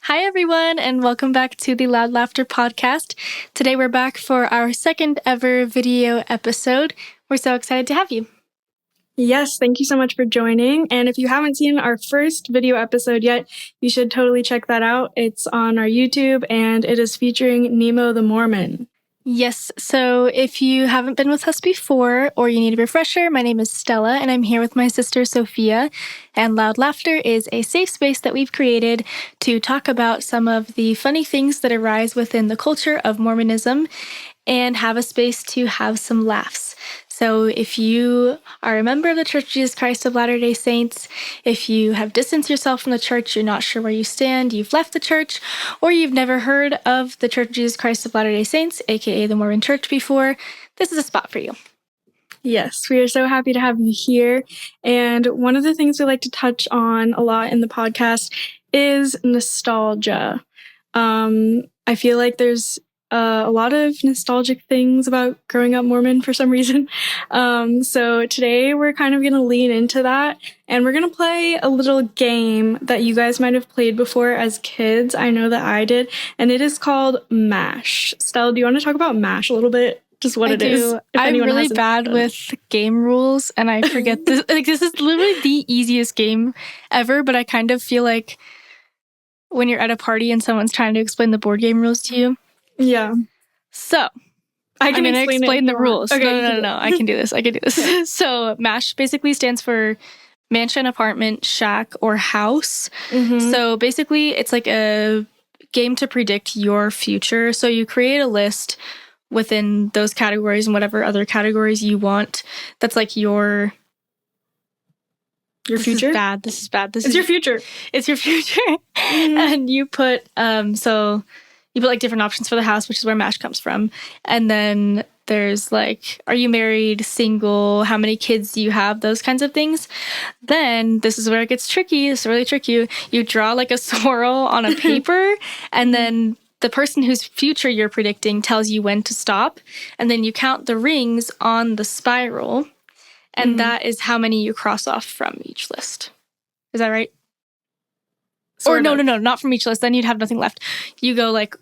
Hi, everyone, and welcome back to the Loud Laughter podcast. Today, we're back for our second ever video episode. We're so excited to have you. Yes, thank you so much for joining. And if you haven't seen our first video episode yet, you should totally check that out. It's on our YouTube, and it is featuring Nemo the Mormon. Yes, so if you haven't been with us before or you need a refresher, my name is Stella, and I'm here with my sister Sophia. And Loud Laughter is a safe space that we've created to talk about some of the funny things that arise within the culture of Mormonism and have a space to have some laughs. So if you are a member of the Church of Jesus Christ of Latter-day Saints, if you have distanced yourself from the church, you're not sure where you stand, you've left the church, or you've never heard of the Church of Jesus Christ of Latter-day Saints, aka the Mormon Church, before, this is a spot for you. Yes, we are so happy to have you here. And one of the things we like to touch on a lot in the podcast is nostalgia. I feel like there's a lot of nostalgic things about growing up Mormon for some reason. So today we're kind of going to lean into that, and we're going to play a little game that you guys might have played before as kids. I know that I did, and it is called M.A.S.H. Stella, do you want to talk about M.A.S.H. a little bit? Just what it is. I'm really bad with game rules, and I forget this. This is literally the easiest game ever, but I kind of feel like when you're at a party and someone's trying to explain the board game rules to you. Yeah. So, I'm going to explain the rules. Okay. No. I can do this. So, M.A.S.H. basically stands for mansion, apartment, shack, or house. Mm-hmm. So, basically, it's like a game to predict your future. So, you create a list within those categories and whatever other categories you want. That's like your future? This is bad. It's your future. It's your future. Mm-hmm. And you put, you put like different options for the house, which is where M.A.S.H. comes from. And then there's like, are you married, single, how many kids do you have, those kinds of things. Then this is where it gets tricky. It's really tricky. You draw like a swirl on a paper, and then the person whose future you're predicting tells you when to stop. And then you count the rings on the spiral. And that is how many you cross off from each list. Is that right? Or no, not from each list. Then you'd have nothing left. You go like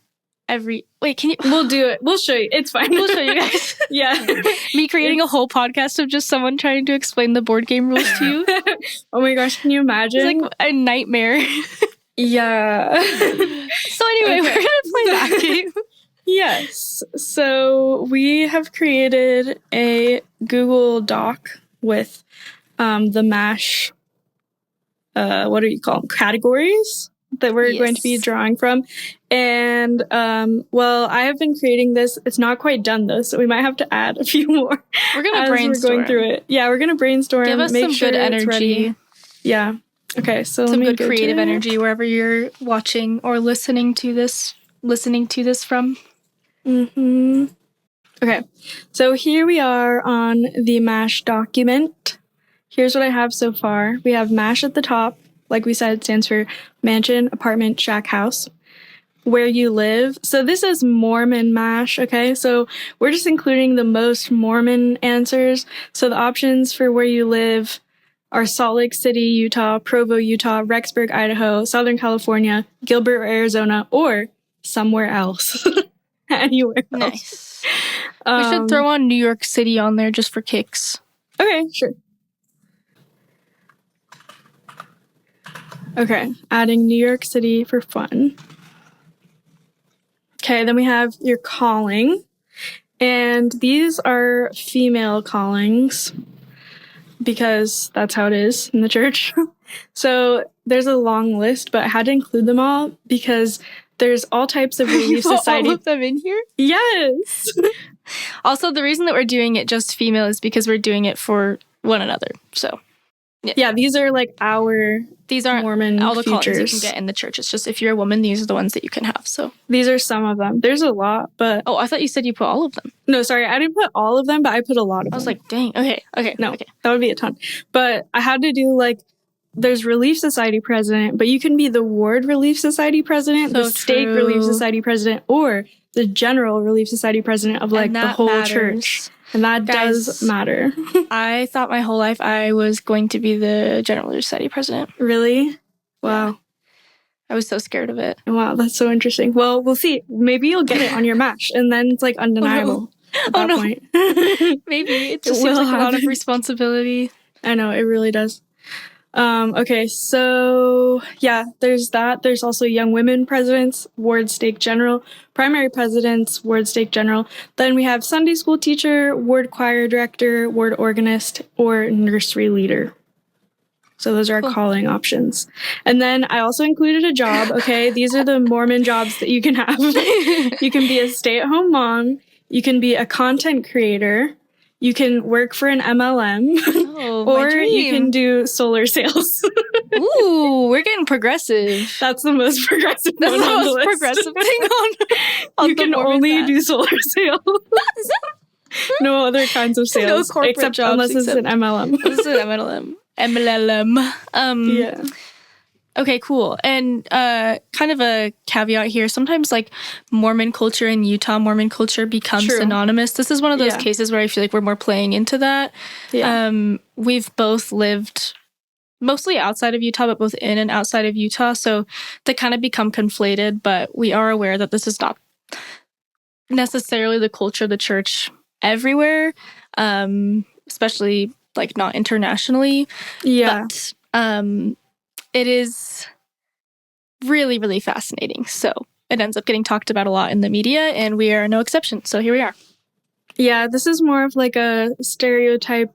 wait, can you? We'll do it. We'll show you. It's fine. We'll show you guys. Yeah. Me creating a whole podcast of just someone trying to explain the board game rules to you. Oh my gosh, can you imagine? It's like a nightmare. Yeah. So anyway, we're going to play that game. Yes. So we have created a Google Doc with the M.A.S.H. What do you call them? Categories that we're going to be drawing from. And, I have been creating this. It's not quite done, though, so we might have to add a few more. We're going to brainstorm. We're going through it. Yeah, we're going to brainstorm. Give us some good energy. Yeah. Okay, so some good creative energy wherever you're watching or listening to this from. Mm-hmm. Okay, so here we are on the M.A.S.H. document. Here's what I have so far. We have M.A.S.H. at the top. Like we said, it stands for mansion, apartment, shack, house. Where you live. So this is Mormon M.A.S.H., okay? So we're just including the most Mormon answers. So the options for where you live are Salt Lake City, Utah, Provo, Utah, Rexburg, Idaho, Southern California, Gilbert, Arizona, or somewhere else. Anywhere else. Nice. We should throw on New York City on there just for kicks. Okay, sure. Okay, adding New York City for fun. Okay, then we have your calling. And these are female callings because that's how it is in the church. So there's a long list, but I had to include them all because there's all types of Relief Society. All of them in here? Yes. Also, the reason that we're doing it just female is because we're doing it for one another. So, yeah, these are like these aren't Mormon all the futures callings you can get in the church. It's just if you're a woman, these are the ones that you can have. So these are some of them. There's a lot, but I thought you said you put all of them. No, sorry, I didn't put all of them, but I put a lot of them. I was like, dang. Okay. No, that would be a ton. But I had to do like there's Relief Society president, but you can be the Ward Relief Society president, the Stake Relief Society president, or the General Relief Society president of like the whole church. And that does matter. I thought my whole life I was going to be the General Relief Society president. Really? Wow. I was so scared of it. Wow, that's so interesting. Well, we'll see. Maybe you'll get it on your M.A.S.H, and then it's like undeniable at that point. Maybe. It just seems like a lot of responsibility. I know, it really does. Okay, so yeah, there's that. There's also young women presidents, ward stake general, primary presidents, ward stake general. Then we have Sunday school teacher, ward choir director, ward organist, or nursery leader. So those are our calling options. And then I also included a job. Okay, these are the Mormon jobs that you can have. You can be a stay-at-home mom. You can be a content creator. You can work for an MLM. Or you can do solar sales. Ooh, we're getting progressive. That's the most progressive That's one on the most list. progressive thing on You the can Mormon only path. do solar sales. No other kinds of sales. No corporate except jobs. Unless it's an MLM. This is an MLM. MLM. Yeah. Okay, cool. And kind of a caveat here. Sometimes like Mormon culture in Utah, Mormon culture becomes synonymous. This is one of those cases where I feel like we're more playing into that. Yeah. We've both lived mostly outside of Utah, but both in and outside of Utah. So they kind of become conflated, but we are aware that this is not necessarily the culture of the church everywhere, especially like not internationally. Yeah. But it is really, really fascinating. So it ends up getting talked about a lot in the media, and we are no exception. So here we are. Yeah, this is more of like a stereotype,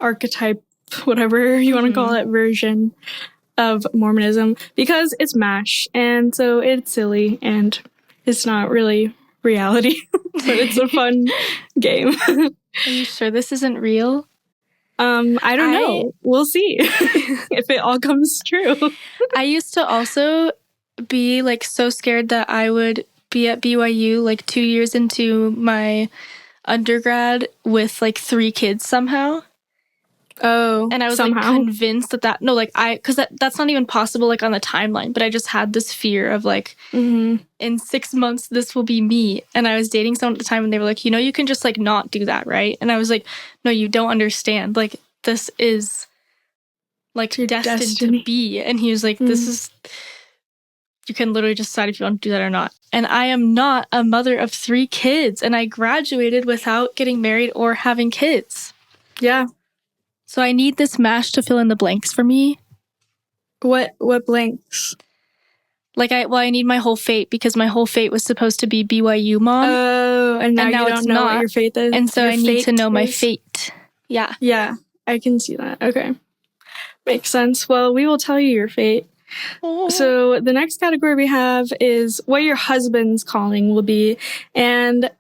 archetype, whatever you want to call it, version of Mormonism because it's M.A.S.H. And so it's silly and it's not really reality, but it's a fun game. Are you sure this isn't real? I don't know. We'll see if it all comes true. I used to also be like so scared that I would be at BYU like 2 years into my undergrad with like 3 kids somehow. Oh, and I was like convinced because that's not even possible like on the timeline, but I just had this fear of like in 6 months this will be me. And I was dating someone at the time and they were like, you can just like not do that, right? And I was like, no, you don't understand, like this is like your destined to be. And he was like, this is, you can literally just decide if you want to do that or not. And I am not a mother of 3 kids, and I graduated without getting married or having kids. Yeah. So I need this M.A.S.H to fill in the blanks for me. What blanks? Like I need my whole fate, because my whole fate was supposed to be BYU mom. Oh, and now you don't know what your fate is. And so I need to know my fate. Yeah. Yeah, I can see that. Okay. Makes sense. Well, we will tell you your fate. Oh. So the next category we have is what your husband's calling will be. And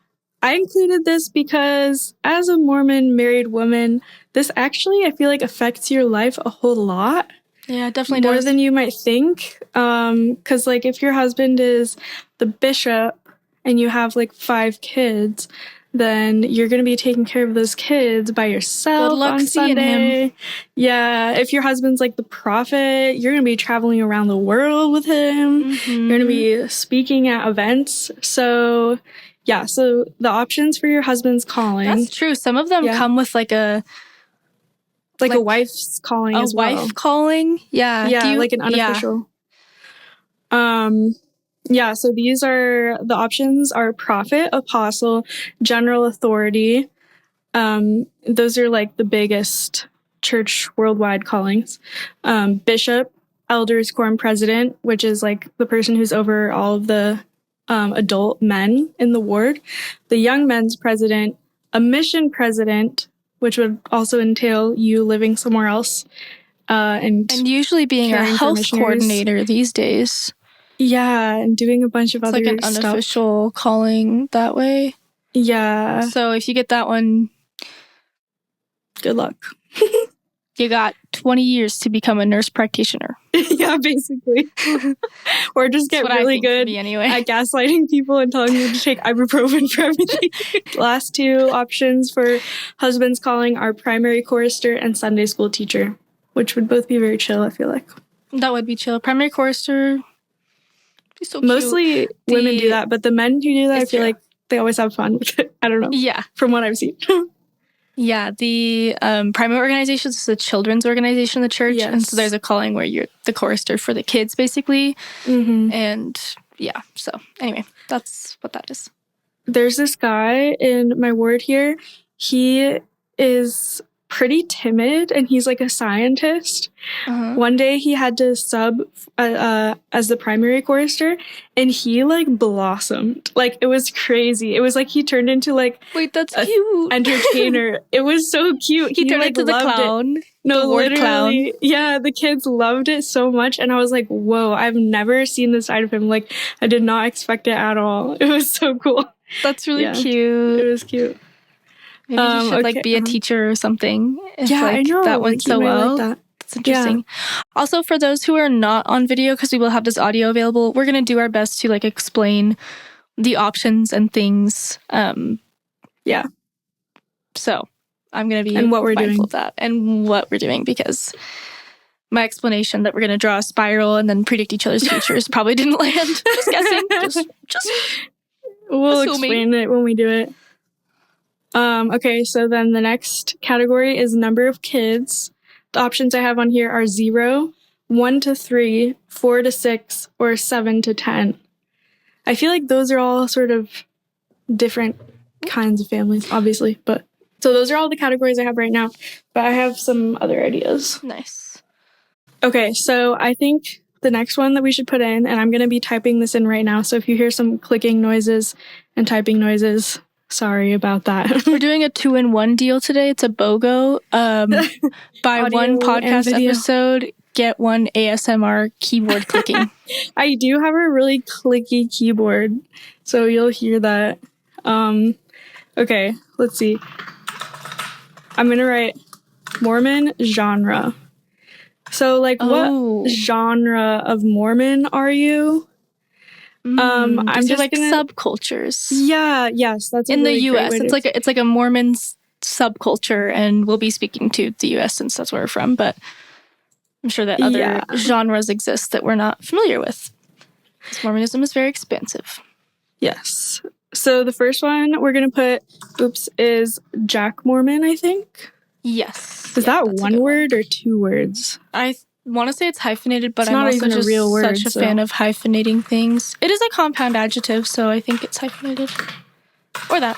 I included this because as a Mormon married woman, this actually, I feel like, affects your life a whole lot. Yeah, it definitely more does. Than you might think. Because, like, if your husband is the bishop and you have, like, 5 kids, then you're going to be taking care of those kids by yourself. Good luck on seeing Sunday. Him. Yeah, if your husband's, like, the prophet, you're going to be traveling around the world with him. You're going to be speaking at events. So... yeah, so the options for your husband's calling. That's true. Some of them come with like a wife's calling as well. A wife calling? Yeah. Yeah, like an unofficial. Yeah, so these are the options are prophet, apostle, general authority. Those are like the biggest church worldwide callings. Bishop, elders, quorum president, which is like the person who's over all of the adult men in the ward, the young men's president, a mission president, which would also entail you living somewhere else, and usually being a health coordinator these days. Yeah, and doing a bunch of other like an unofficial calling that way. Yeah. So if you get that one, good luck. You got 20 years to become a nurse practitioner. Yeah, basically. Or just get really good at gaslighting people and telling them to take ibuprofen for everything. Last 2 options for husband's calling are primary chorister and Sunday school teacher, which would both be very chill, I feel like. That would be chill. Primary chorister, be so cute. Mostly women do that, but the men who do that, I feel like they always have fun with it. I don't know. Yeah. From what I've seen. Yeah, the primary organization is the children's organization in the church. Yes. And so there's a calling where you're the chorister for the kids, basically. And yeah, so anyway, that's what that is. There's this guy in my ward here. He is pretty timid and he's like a scientist. One day he had to sub as the primary chorister and he like blossomed. Like it was crazy. It was like he turned into like wait, that's cute entertainer. It was so cute. He turned like, into the clown. It. No, the ward literally. Clown. Yeah, the kids loved it so much and I was like, whoa, I've never seen this side of him. Like I did not expect it at all. It was so cool. That's really cute. It was cute. Maybe he should like be a teacher or something. If, I know. That went so well. Like that. That's interesting. Yeah. Also, for those who are not on video, because we will have this audio available, we're going to do our best to like explain the options and things. Yeah. So I'm going to be and what we're mindful doing. of that and what we're doing, because my explanation that we're going to draw a spiral and then predict each other's futures probably didn't land. Just guessing. Just we'll assuming. Explain it when we do it. Okay, so then the next category is number of kids. The options I have on here are 0, 1 to 3, 4 to 6, or 7 to 10. I feel like those are all sort of different kinds of families, obviously. But so those are all the categories I have right now. But I have some other ideas. Nice. Okay, so I think the next one that we should put in, and I'm going to be typing this in right now. So if you hear some clicking noises and typing noises, sorry about that. We're doing a 2-in-1 deal today. It's a BOGO. Buy one podcast episode, get one ASMR keyboard clicking. I do have a really clicky keyboard, so you'll hear that. Okay, let's see. I'm going to write Mormon genre. So, like, what genre of Mormon are you? I'm just like subcultures. Yeah, yes, that's in the U.S. It's like a Mormon subculture, and we'll be speaking to the U.S. since that's where we're from. But I'm sure that other genres exist that we're not familiar with. Because Mormonism is very expansive. Yes. So the first one we're gonna put, is Jack Mormon. I think. Yes. Is that one word or 2 words? I want to say it's hyphenated, but it's I'm not also even just a real word, such a fan of hyphenating things. It is a compound adjective, so I think it's hyphenated. Or that.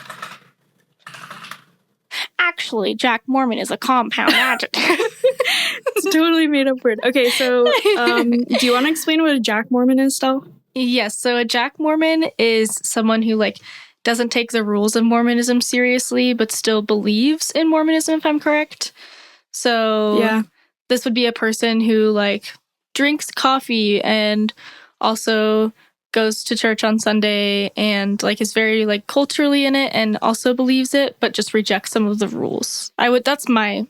Actually, Jack Mormon is a compound adjective. It's a totally made up word. Okay, so do you want to explain what a Jack Mormon is, Stella? Yes, so a Jack Mormon is someone who like doesn't take the rules of Mormonism seriously, but still believes in Mormonism, if I'm correct. So this would be a person who like drinks coffee and also goes to church on Sunday and like is very like culturally in it and also believes it, but just rejects some of the rules. That's my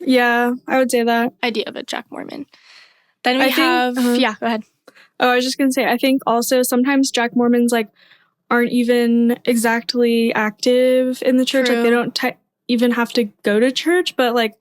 I would say that idea of a Jack Mormon. Then we have go ahead. Oh, I was just gonna say, I think also sometimes Jack Mormons like aren't even exactly active in the church. True. Like they don't even have to go to church, but like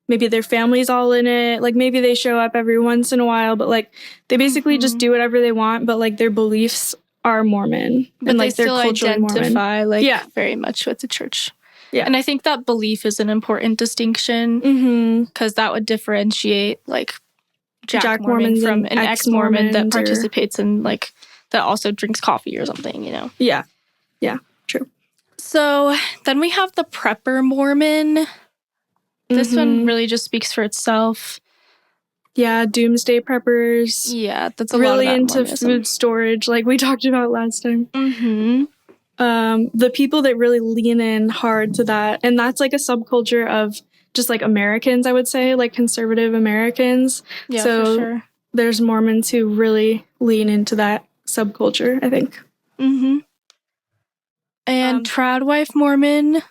maybe their family's all in it. Like maybe they show up every once in a while, but like they basically just do whatever they want. But like their beliefs are Mormon, but and like they they're still culturally identify Mormon. Very much with the church. Yeah, and I think that belief is an important distinction because that would differentiate like Jack Mormon from an ex-Mormon that participates in like that also drinks coffee or something, you know? Yeah, true. So then we have the prepper Mormon. This one really just speaks for itself. Yeah, doomsday preppers. Yeah, that's a really lot into Mormonism. Food storage, like we talked about last time. The people that really lean in hard to that, and that's like a subculture of just like Americans, I would say, like conservative Americans. Yeah, so for sure. There's Mormons who really lean into that subculture, I think. And tradwife Mormon.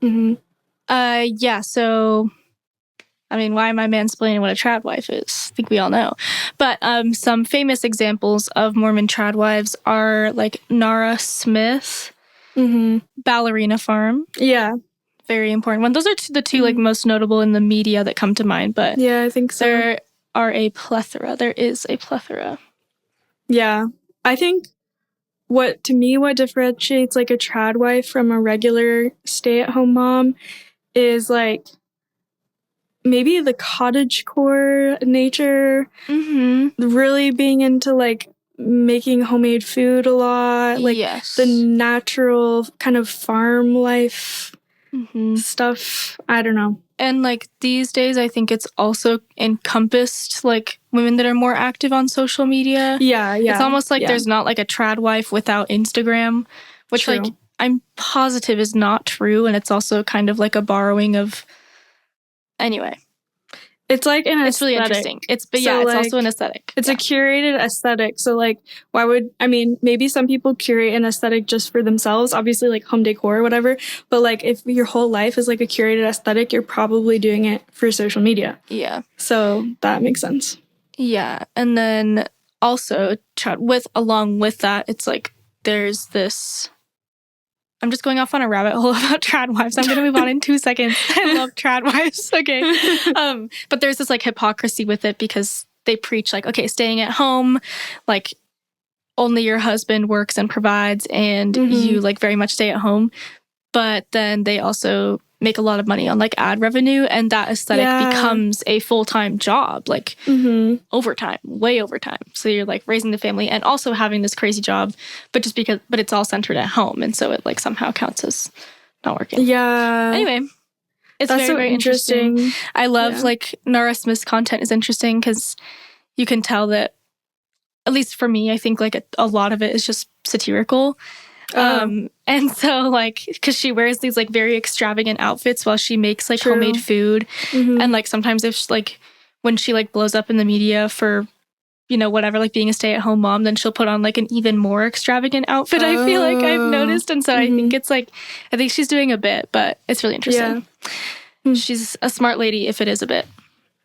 So I mean, why am I mansplaining what a tradwife is? I think we all know. But some famous examples of Mormon tradwives are like Nara Smith, Ballerina Farm. Yeah. Very important one. Those are the two like most notable in the media that come to mind. But yeah, I think so. There are a plethora. There is a plethora. Yeah. I think what differentiates like a tradwife from a regular stay-at-home mom is like maybe the cottagecore nature, really being into like making homemade food a lot, like the natural kind of farm life stuff. I don't know. And like these days, I think it's also encompassed like women that are more active on social media. Yeah. It's almost like there's not like a trad wife without Instagram, which like I'm positive is not true. And it's also kind of like a borrowing of. Anyway. It's like an aesthetic. It's really interesting. It's also an aesthetic. It's a curated aesthetic. So like, maybe some people curate an aesthetic just for themselves, obviously like home decor or whatever. But like if your whole life is like a curated aesthetic, you're probably doing it for social media. Yeah. So that makes sense. Yeah. And then also along with that, it's like there's this. I'm just going off on a rabbit hole about trad wives. I'm going to move on in 2 seconds. I love trad wives. Okay. But there's this like hypocrisy with it because they preach like, okay, staying at home, like only your husband works and provides and you like very much stay at home. But then they also make a lot of money on like ad revenue and that aesthetic becomes a full-time job, like overtime, way overtime. So you're like raising the family and also having this crazy job, but it's all centered at home. And so it like somehow counts as not working. Yeah. Anyway, it's very, very interesting. I love like Nara Smith's content is interesting because you can tell that, at least for me, I think like a lot of it is just satirical. And so like, cause she wears these like very extravagant outfits while she makes like homemade food. And like sometimes if like, when she like blows up in the media for, you know, whatever, like being a stay-at-home mom, then she'll put on like an even more extravagant outfit. I feel like I've noticed. And so I think it's like, I think she's doing a bit, but it's really interesting. Yeah. She's a smart lady if it is a bit.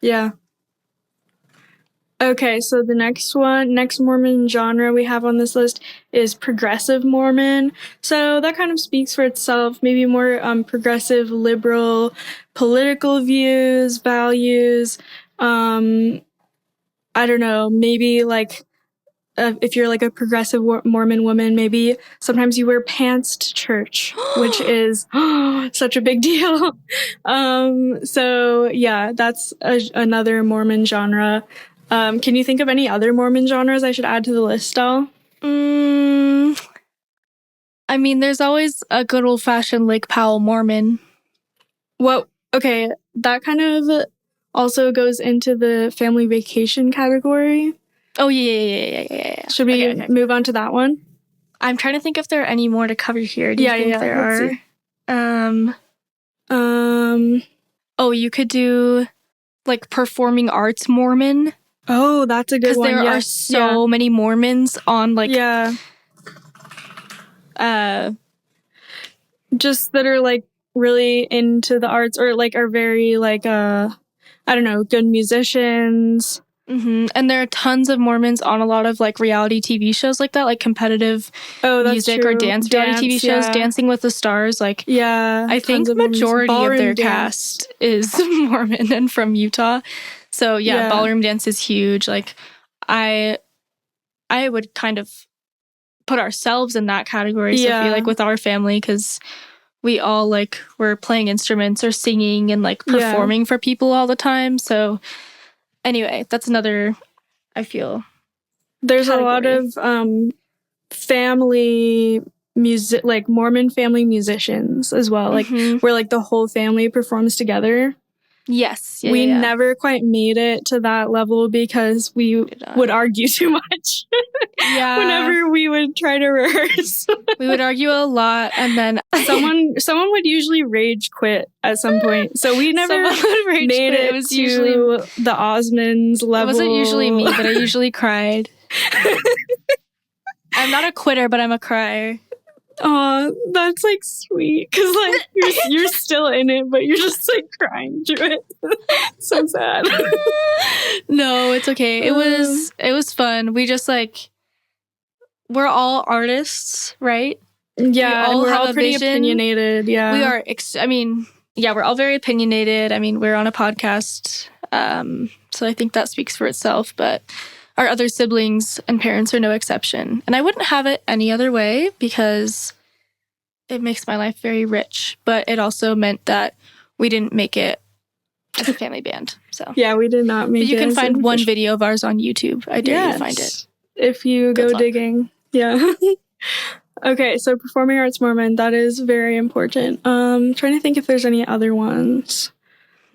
Yeah. Okay, so the next Mormon genre we have on this list is progressive Mormon. So that kind of speaks for itself, maybe more progressive, liberal, political views, values. I don't know, maybe like if you're like a progressive Mormon woman, maybe sometimes you wear pants to church, which is such a big deal. So yeah, that's another Mormon genre. Can you think of any other Mormon genres I should add to the list, Stell? I mean, there's always a good old-fashioned Lake Powell Mormon. Well, okay, that kind of also goes into the family vacation category. Oh, yeah. Should we move on to that one? I'm trying to think if there are any more to cover here. Do you think there are? Oh, you could do, like, performing arts Mormon. Oh, that's a good one. Because there are so many Mormons on, like... Yeah. Just that are, like, really into the arts or, like, are very, like, I don't know, good musicians. And there are tons of Mormons on a lot of, like, reality TV shows like that, like competitive music or dance reality TV shows, Dancing with the Stars. Like, I think the majority of their cast is Mormon and from Utah. So, ballroom dance is huge. Like, I would kind of put ourselves in that category, Sophie, like with our family, because we all like were playing instruments or singing and like performing for people all the time. So anyway, that's another, I feel, there's category. A lot of family music, like Mormon family musicians as well, like where like the whole family performs together. Yes. We never quite made it to that level because we would argue too much. Whenever we would try to rehearse. We would argue a lot, and then someone would usually rage quit at some point. So we never made it. It was usually the Osmonds level. It wasn't usually me, but I usually cried. I'm not a quitter, but I'm a crier. Oh, that's like sweet because like you're still in it, but you're just like crying through it. So sad. No, it's okay. It was fun. We just like we're all artists, right? Yeah, we're all pretty opinionated. Yeah, we are. We're all very opinionated. I mean, we're on a podcast, so I think that speaks for itself. But our other siblings and parents are no exception. And I wouldn't have it any other way because it makes my life very rich. But it also meant that we didn't make it as a family band. So yeah, we did not make it. But you can as find an one official- video of ours on YouTube. I dare you to find it. if you Good go luck. digging. Yeah. Okay, so performing arts Mormon, that is very important. Trying to think if there's any other ones.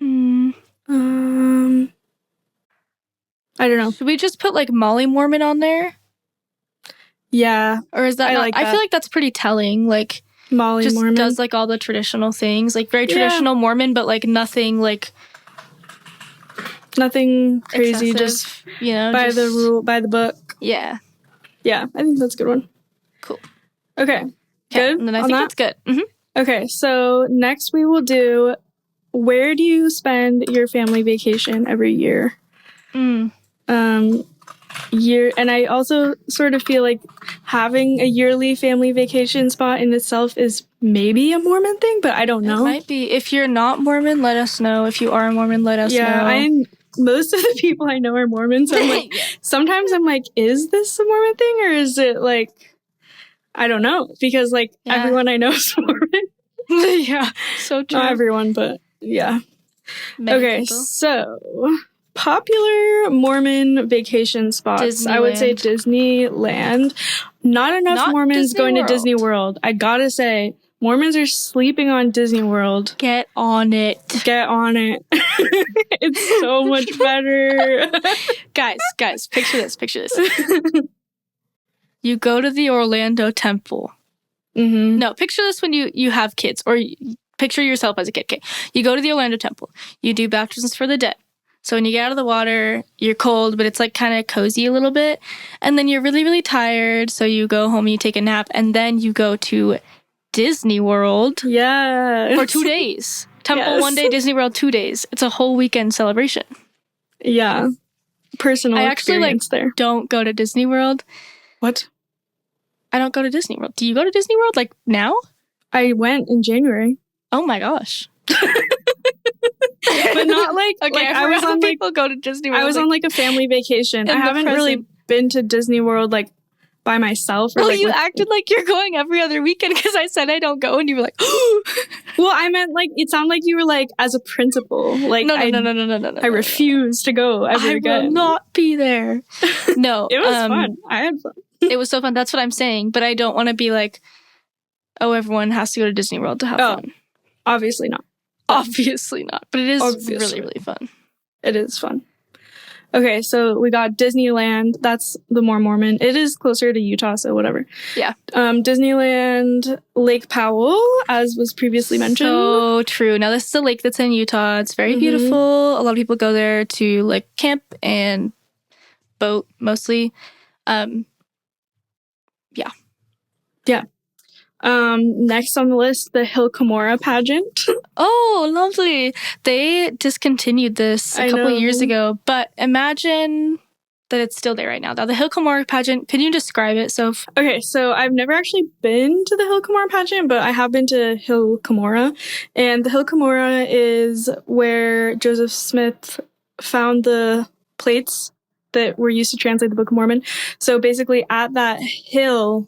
I don't know. Should we just put like Molly Mormon on there? Yeah, Or is that I not? like I that. feel like that's pretty telling. Like Molly just Mormon does like all the traditional things, like very traditional Mormon, but like nothing like nothing crazy, excessive, just you know, by just, the rule, by the book. Yeah. Yeah, I think that's a good one. Cool. Okay. Good. And then I on think that? that's good. Mm-hmm. Okay, so next we will do where do you spend your family vacation every year? And I also sort of feel like having a yearly family vacation spot in itself is maybe a Mormon thing, but I don't know. It might be. If you're not Mormon, let us know. If you are Mormon, let us know. Most of the people I know are Mormon, so I'm like, sometimes I'm like, is this a Mormon thing or is it like, I don't know, because like everyone I know is Mormon. Yeah, so true. Not everyone, but yeah. Many Okay, people. so popular Mormon vacation spots. I would say Disneyland. Not enough Mormons Disney going World. to Disney World. I gotta say, Mormons are sleeping on Disney World. Get on it. Get on it. It's so much better. Guys, picture this. You go to the Orlando Temple. Mm-hmm. No, picture this when you have kids, or picture yourself as a kid. Okay, you go to the Orlando Temple. You do baptisms for the dead. So when you get out of the water, you're cold, but it's like kind of cozy a little bit. And then you're really, really tired. So you go home and you take a nap. And then you go to Disney World for 2 days. Temple 1 day, Disney World 2 days. It's a whole weekend celebration. Yeah. Personal I actually experience there. Don't go to Disney World. What? I don't go to Disney World. Do you go to Disney World like now? I went in January. Oh my gosh. But not like okay. I was on people like go to Disney World. I was on like a family vacation. I in the haven't really present. been to Disney World like by myself. Or, Well, like, you acted like you're going every other weekend because I said I don't go, and you were like, well, I meant like it sounded like you were like as a principal. Like no. I refuse to go every weekend. I will not be there. No, it was fun. I had fun. It was so fun. That's what I'm saying. But I don't want to be like, oh, everyone has to go to Disney World to have fun. Obviously not. Obviously not. But it is really, really fun. It is fun. Okay, so we got Disneyland. That's the more Mormon. It is closer to Utah, so whatever. Yeah. Disneyland, Lake Powell, as was previously mentioned. So true. Now, this is a lake that's in Utah. It's very beautiful. A lot of people go there to like camp and boat mostly. Yeah. Next on the list, the Hill Cumorah pageant. Oh, lovely. They discontinued this a couple years ago, but imagine that it's still there right now. Now, the Hill Cumorah pageant, can you describe it, Soph? Okay, so I've never actually been to the Hill Cumorah pageant, but I have been to Hill Cumorah. And the Hill Cumorah is where Joseph Smith found the plates that were used to translate the Book of Mormon. So basically at that hill,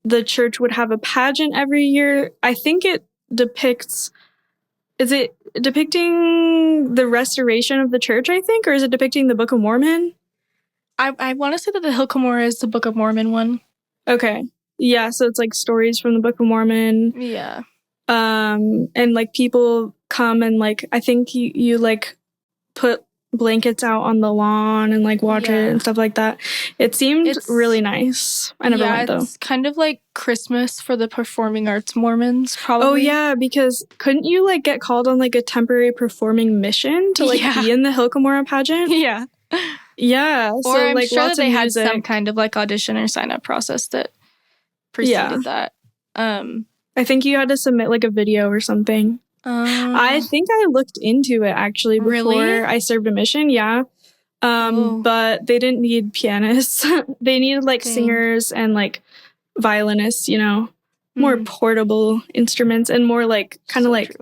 the church would have a pageant every year. I think it depicts, is it depicting the restoration of the church, I think? Or is it depicting the Book of Mormon? I want to say that the Hill Cumorah is the Book of Mormon one. Okay. Yeah, so it's like stories from the Book of Mormon. Yeah. And like people come and like, I think you like put blankets out on the lawn and like watch it and stuff like that. It seemed really nice. I never went though. It's kind of like Christmas for the performing arts Mormons, probably. Oh yeah, because couldn't you like get called on like a temporary performing mission to like be in the Hill Cumorah pageant? Yeah. Yeah. Or so I'm like sure lots that they of had music. some kind of like audition or sign up process that preceded that. I think you had to submit like a video or something. I think I looked into it actually before I served a mission. Yeah. But they didn't need pianists. They needed like singers and like violinists, you know, more portable instruments and more like kind of like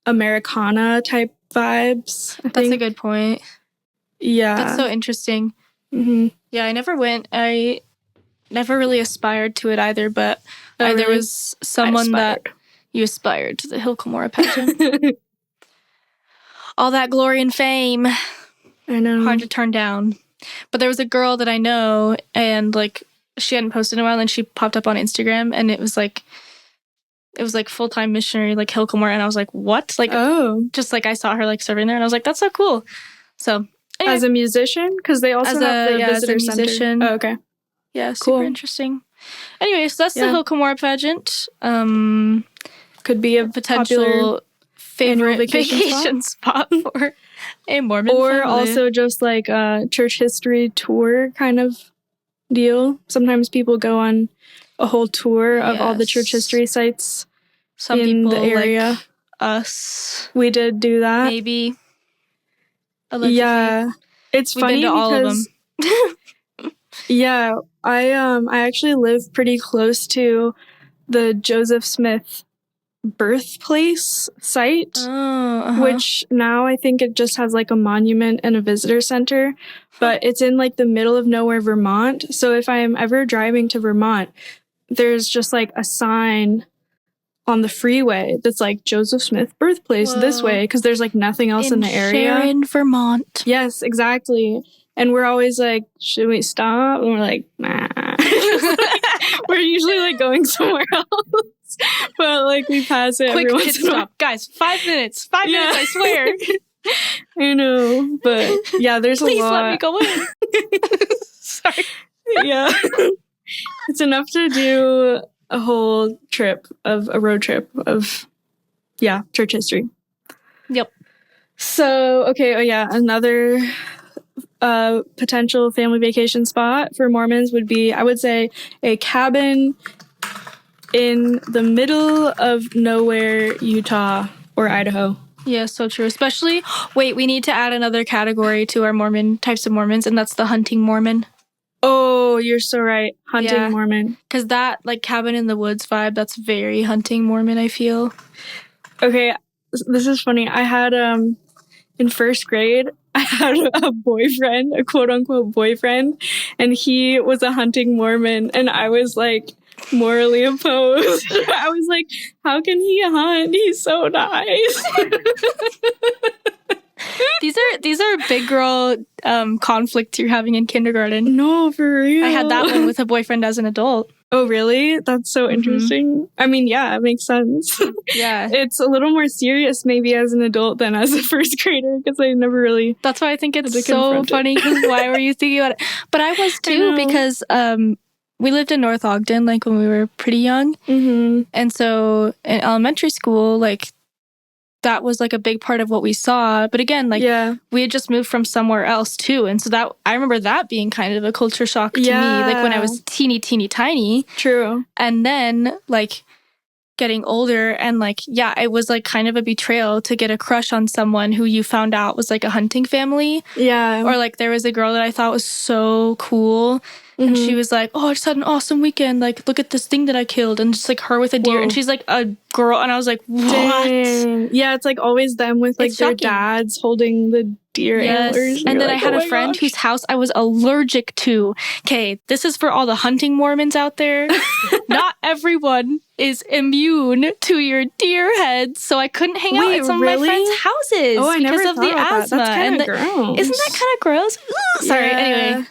Americana type vibes. That's a good point. Yeah. That's so interesting. Yeah, I never went. I never really aspired to it either, but there was someone that you aspired to the Hill Cumorah pageant. All that glory and fame. I know. Hard to turn down. But there was a girl that I know, and like she hadn't posted in a while, and she popped up on Instagram, and it was like full-time missionary, like Hill Cumorah, and I was like, what? Like, just like I saw her like serving there, and I was like, that's so cool. So anyway, as a musician, because they also have the visitor musician. Center. Oh, okay. Yeah, super cool. Interesting. Anyway, so that's the Hill Cumorah pageant. Could be a potential favorite vacation spot for a Mormon or family. Also just like a church history tour kind of deal. Sometimes people go on a whole tour of all the church history sites Some in people, the area. like us. We did do that. Maybe. Allegedly. Yeah. It's We've funny been to all because of them. yeah, I actually live pretty close to the Joseph Smith birthplace site, which now I think it just has like a monument and a visitor center, but it's in like the middle of nowhere, Vermont. So if I'm ever driving to Vermont, there's just like a sign on the freeway that's like Joseph Smith birthplace this way, because there's like nothing else in the area. Sharon, Vermont. Yes, exactly. And we're always like, should we stop? And we're like, nah. We're usually like going somewhere else. But like we pass it Quick every pit once in a while. stop. Guys, 5 minutes. 5 minutes, I swear. I know. But yeah, there's Please a lot. let me go in. Sorry. Yeah. It's enough to do a whole road trip of church history. Yep. So, okay, another potential family vacation spot for Mormons would be, I would say, a cabin in the middle of nowhere, Utah or Idaho. Yeah, so true. Especially, wait, we need to add another category to our Mormon types of Mormons, and that's the hunting Mormon. Oh, you're so right. Hunting Mormon. Because that, like, cabin in the woods vibe, that's very hunting Mormon, I feel. Okay, this is funny. I had, in first grade, I had a boyfriend, a quote-unquote boyfriend, and he was a hunting Mormon, and I was, like, morally opposed. I was like, how can he hunt? He's so nice. These are big girl conflicts you're having in kindergarten. No, for real. I had that one with a boyfriend as an adult. Oh, really? That's so interesting. I mean, yeah, it makes sense. Yeah. It's a little more serious maybe as an adult than as a first grader, because I never really... That's why I think it's so funny, because why were you thinking about it? But I was too, because we lived in North Ogden, like, when we were pretty young. Mm-hmm. And so in elementary school, like, that was like a big part of what we saw. But again, like, we had just moved from somewhere else too. And so that, I remember that being kind of a culture shock to me, like when I was teeny tiny. True. And then like getting older and like, it was like kind of a betrayal to get a crush on someone who you found out was like a hunting family. Yeah. Or like there was a girl that I thought was so cool. And she was like, oh, I just had an awesome weekend. Like, look at this thing that I killed. And just like her with a deer. Whoa. And she's like a girl. And I was like, what? Dang. Yeah, it's like always them with like their dads holding the deer antlers. And then I had a friend whose house I was allergic to. Okay, this is for all the hunting Mormons out there. Not everyone is immune to your deer heads. So I couldn't hang out at some of my friends' houses because of the asthma. That's kind of gross. Isn't that kind of gross? Ugh, sorry, anyway.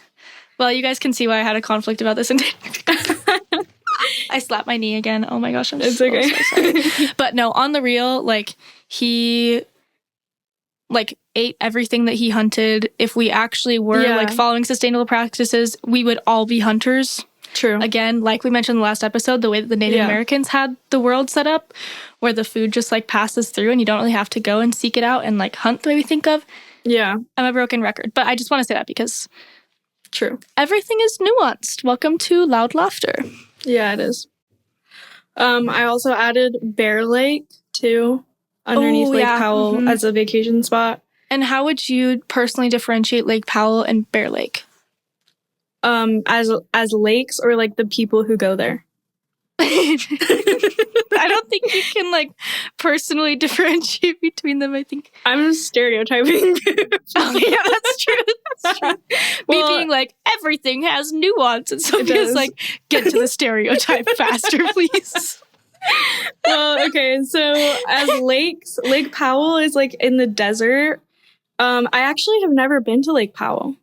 Well, you guys can see why I had a conflict about this. I slapped my knee again. Oh my gosh, I'm so sorry. But no, on the real, like, he like ate everything that he hunted. If we actually were like following sustainable practices, we would all be hunters. True. Again, like we mentioned in the last episode, the way that the Native Americans had the world set up, where the food just like passes through and you don't really have to go and seek it out and like hunt the way we think of. Yeah. I'm a broken record, but I just want to say that because... True. Everything is nuanced. Welcome to Loud Laughter. Yeah, it is. I also added Bear Lake, too, underneath Lake Powell as a vacation spot. And how would you personally differentiate Lake Powell and Bear Lake? As lakes or, like, the people who go there? I don't think you can, like, personally differentiate between them, I think. I'm stereotyping. Oh, yeah, that's true. That's true. Me being like, everything has nuance. And Sophia's like, get to the stereotype faster, please. Well, okay, so as Lake Powell is like in the desert. I actually have never been to Lake Powell.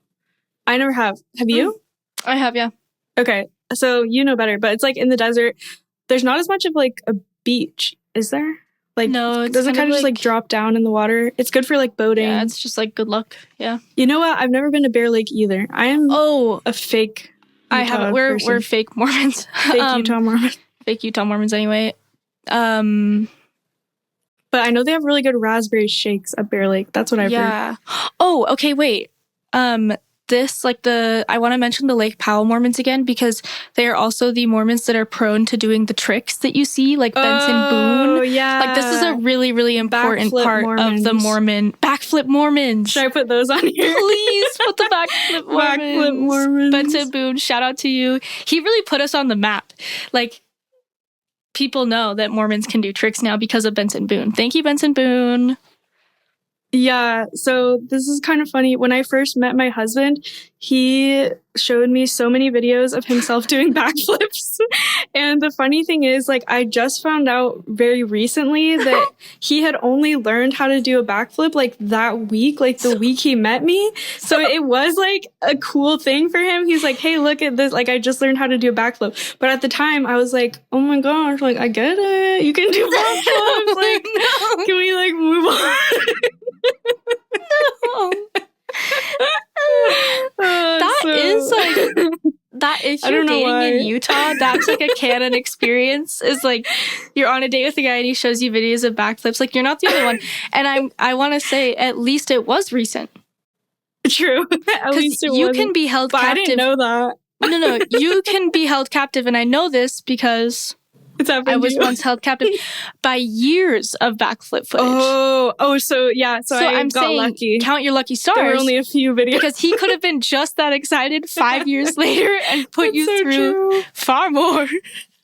I never have. Have you? I have, yeah. Okay, so you know better, but it's like in the desert. There's not as much of like a beach, is there? Like, No, it's does it kind of just like like drop down in the water? It's good for like boating. Yeah, it's just like good luck. Yeah. You know what? I've never been to Bear Lake either. I am a fake Utah I haven't. We're fake Mormons. Fake Utah Mormons. Fake Utah Mormons anyway. But I know they have really good raspberry shakes at Bear Lake. That's what I've heard. Oh, okay, wait. I want to mention the Lake Powell Mormons again because they are also the Mormons that are prone to doing the tricks that you see, like Benson Boone. Oh, yeah. Like, this is a really, really important part of the Mormon. Backflip Mormons. Should I put those on here? Please put the backflip Mormons. Backflip Mormons. Benson Boone, shout out to you. He really put us on the map. Like, people know that Mormons can do tricks now because of Benson Boone. Thank you, Benson Boone. Yeah, so this is kind of funny. When I first met my husband, he showed me so many videos of himself doing backflips. And the funny thing is, like, I just found out very recently that he had only learned how to do a backflip like that week, like the week he met me. So it was like a cool thing for him. He's like, hey, look at this. Like, I just learned how to do a backflip. But at the time, I was like, oh my gosh, like, I get it. You can do backflips. Like, no. Can we, like, move on? No. That if you're dating in Utah, that's like a canon experience. Is like you're on a date with a guy and he shows you videos of backflips. Like, you're not the only one. And I want to say at least it was recent. True. At least it you can be held captive. I didn't know that. No, you can be held captive, and I know this because I was once held captive by years of backflip footage. So yeah. So I'm got lucky. Count your lucky stars. There were only a few videos because he could have been just that excited 5 years later and put you through far more.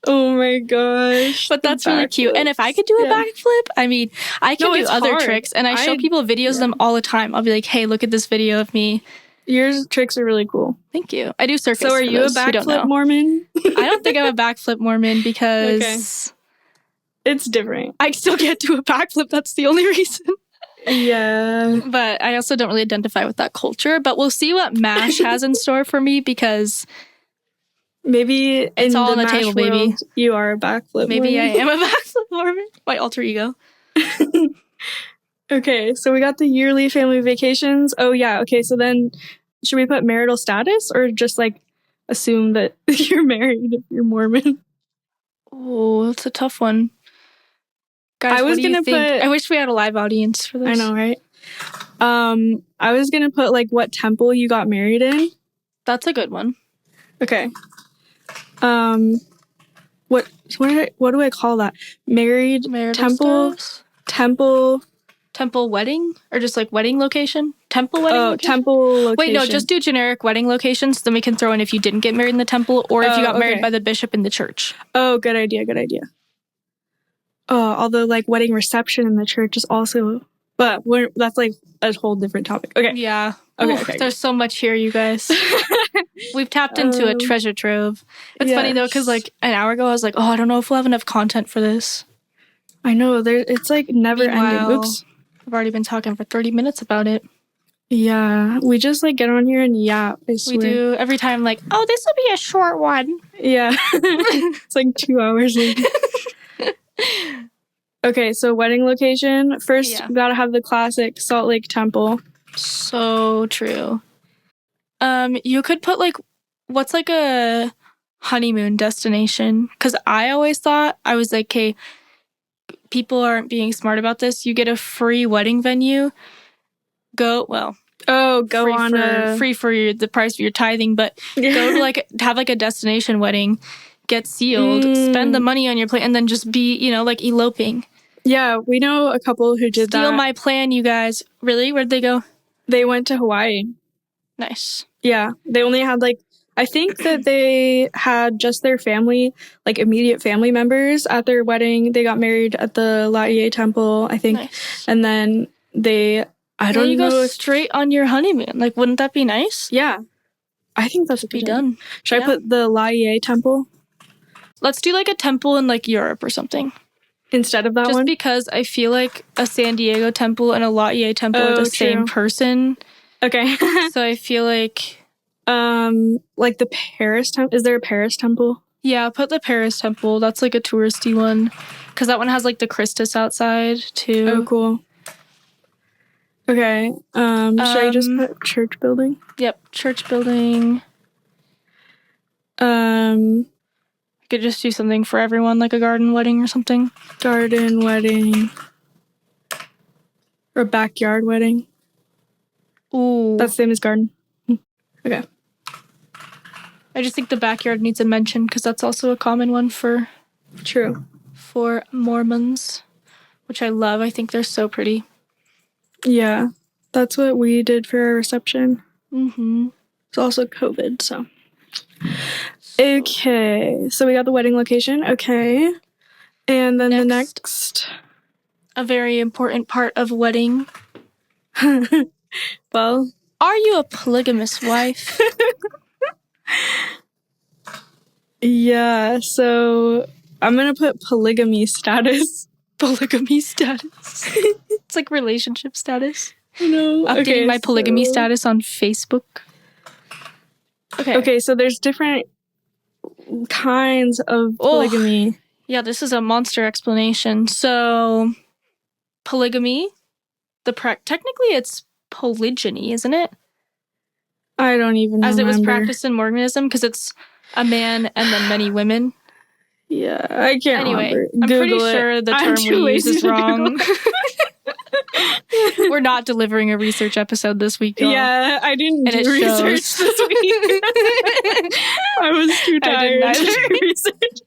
Oh my gosh! But that's really cute. And if I could do a backflip, I mean, I can do other tricks, and I show people videos of them all the time. I'll be like, "Hey, look at this video of me." Your tricks are really cool. Thank you. I do circus. So are you a backflip Mormon? I don't think I'm a backflip Mormon because it's different. I still can't do a backflip. That's the only reason. Yeah. But I also don't really identify with that culture. But we'll see what M.A.S.H has in store for me because maybe it's all on the table, baby. You are a backflip Maybe Mormon. I am a backflip Mormon. My alter ego. Okay, so we got the yearly family vacations. Oh, yeah. Okay, so then should we put marital status or just like assume that you're married if you're Mormon? Oh, that's a tough one. Guys, I was going to put... I wish we had a live audience for this. I know, right? I was going to put like what temple you got married in. That's a good one. Okay. What do I call that? Marital temple? Status? Temple wedding? Or just like wedding location? Temple wedding location? Temple location. Wait, no, just do generic wedding locations. Then we can throw in if you didn't get married in the temple or if you got married by the bishop in the church. Oh, good idea. Although like wedding reception in the church is also... But that's like a whole different topic. Okay. Yeah. Okay. There's so much here, you guys. We've tapped into a treasure trove. It's funny though, because like an hour ago I was like, I don't know if we'll have enough content for this. I know. It's like never ending. Oops. I've already been talking for 30 minutes about it. Yeah. We just like get on here and yap. I swear. We do. Every time like, this will be a short one. Yeah. It's like 2 hours later. Okay, so wedding location. First, you gotta have the classic Salt Lake Temple. So true. You could put like, what's like a honeymoon destination? Because I always thought, I was like, hey, people aren't being smart about this. You get a free wedding venue. Free for the price of your tithing, but go to like have like a destination wedding, get sealed, spend the money on your plane, and then just be, like eloping. Yeah, we know a couple who did that. Steal my plan, you guys. Really? Where'd they go? They went to Hawaii. Nice. Yeah, they only had I think that they had just their family, like immediate family members at their wedding. They got married at the Laie Temple, I think. Nice. And then you go straight on your honeymoon. Like, wouldn't that be nice? Yeah. I think that's what be done. Should I put the Laie Temple? let's do like a temple in like Europe or something. Instead of that Just one? because I feel like a San Diego temple and a Laie temple are the same person. Okay. So I feel like... like the Paris temple. Is there a Paris temple? Yeah, put the Paris temple. That's like a touristy one. Because that one has like the Christus outside too. Oh, cool. Okay. Should I just put church building? Yep, church building. I could just do something for everyone, like a garden wedding or something. Garden wedding. Or backyard wedding. Ooh. That's the same as garden. Okay. I just think the backyard needs a mention because that's also a common one for... True. For Mormons, which I love. I think they're so pretty. Yeah. That's what we did for our reception. Mm-hmm. It's also COVID, so... Okay, so we got the wedding location. Okay. And then the next... A very important part of wedding. Well... Are you a polygamous wife? Yeah, so I'm gonna put polygamy status. Polygamy status. It's like relationship status. No. Updating my polygamy status on Facebook. Okay, so there's different kinds of polygamy. Yeah, this is a monster explanation. So, polygamy, technically it's polygyny, isn't it? I don't even know. As it was practiced in Mormonism, because it's a man and then many women. Yeah, I can't remember. I'm pretty sure the term we use is wrong. We're not delivering a research episode this week, y'all. Yeah, I didn't do research this week. I was too tired to do research.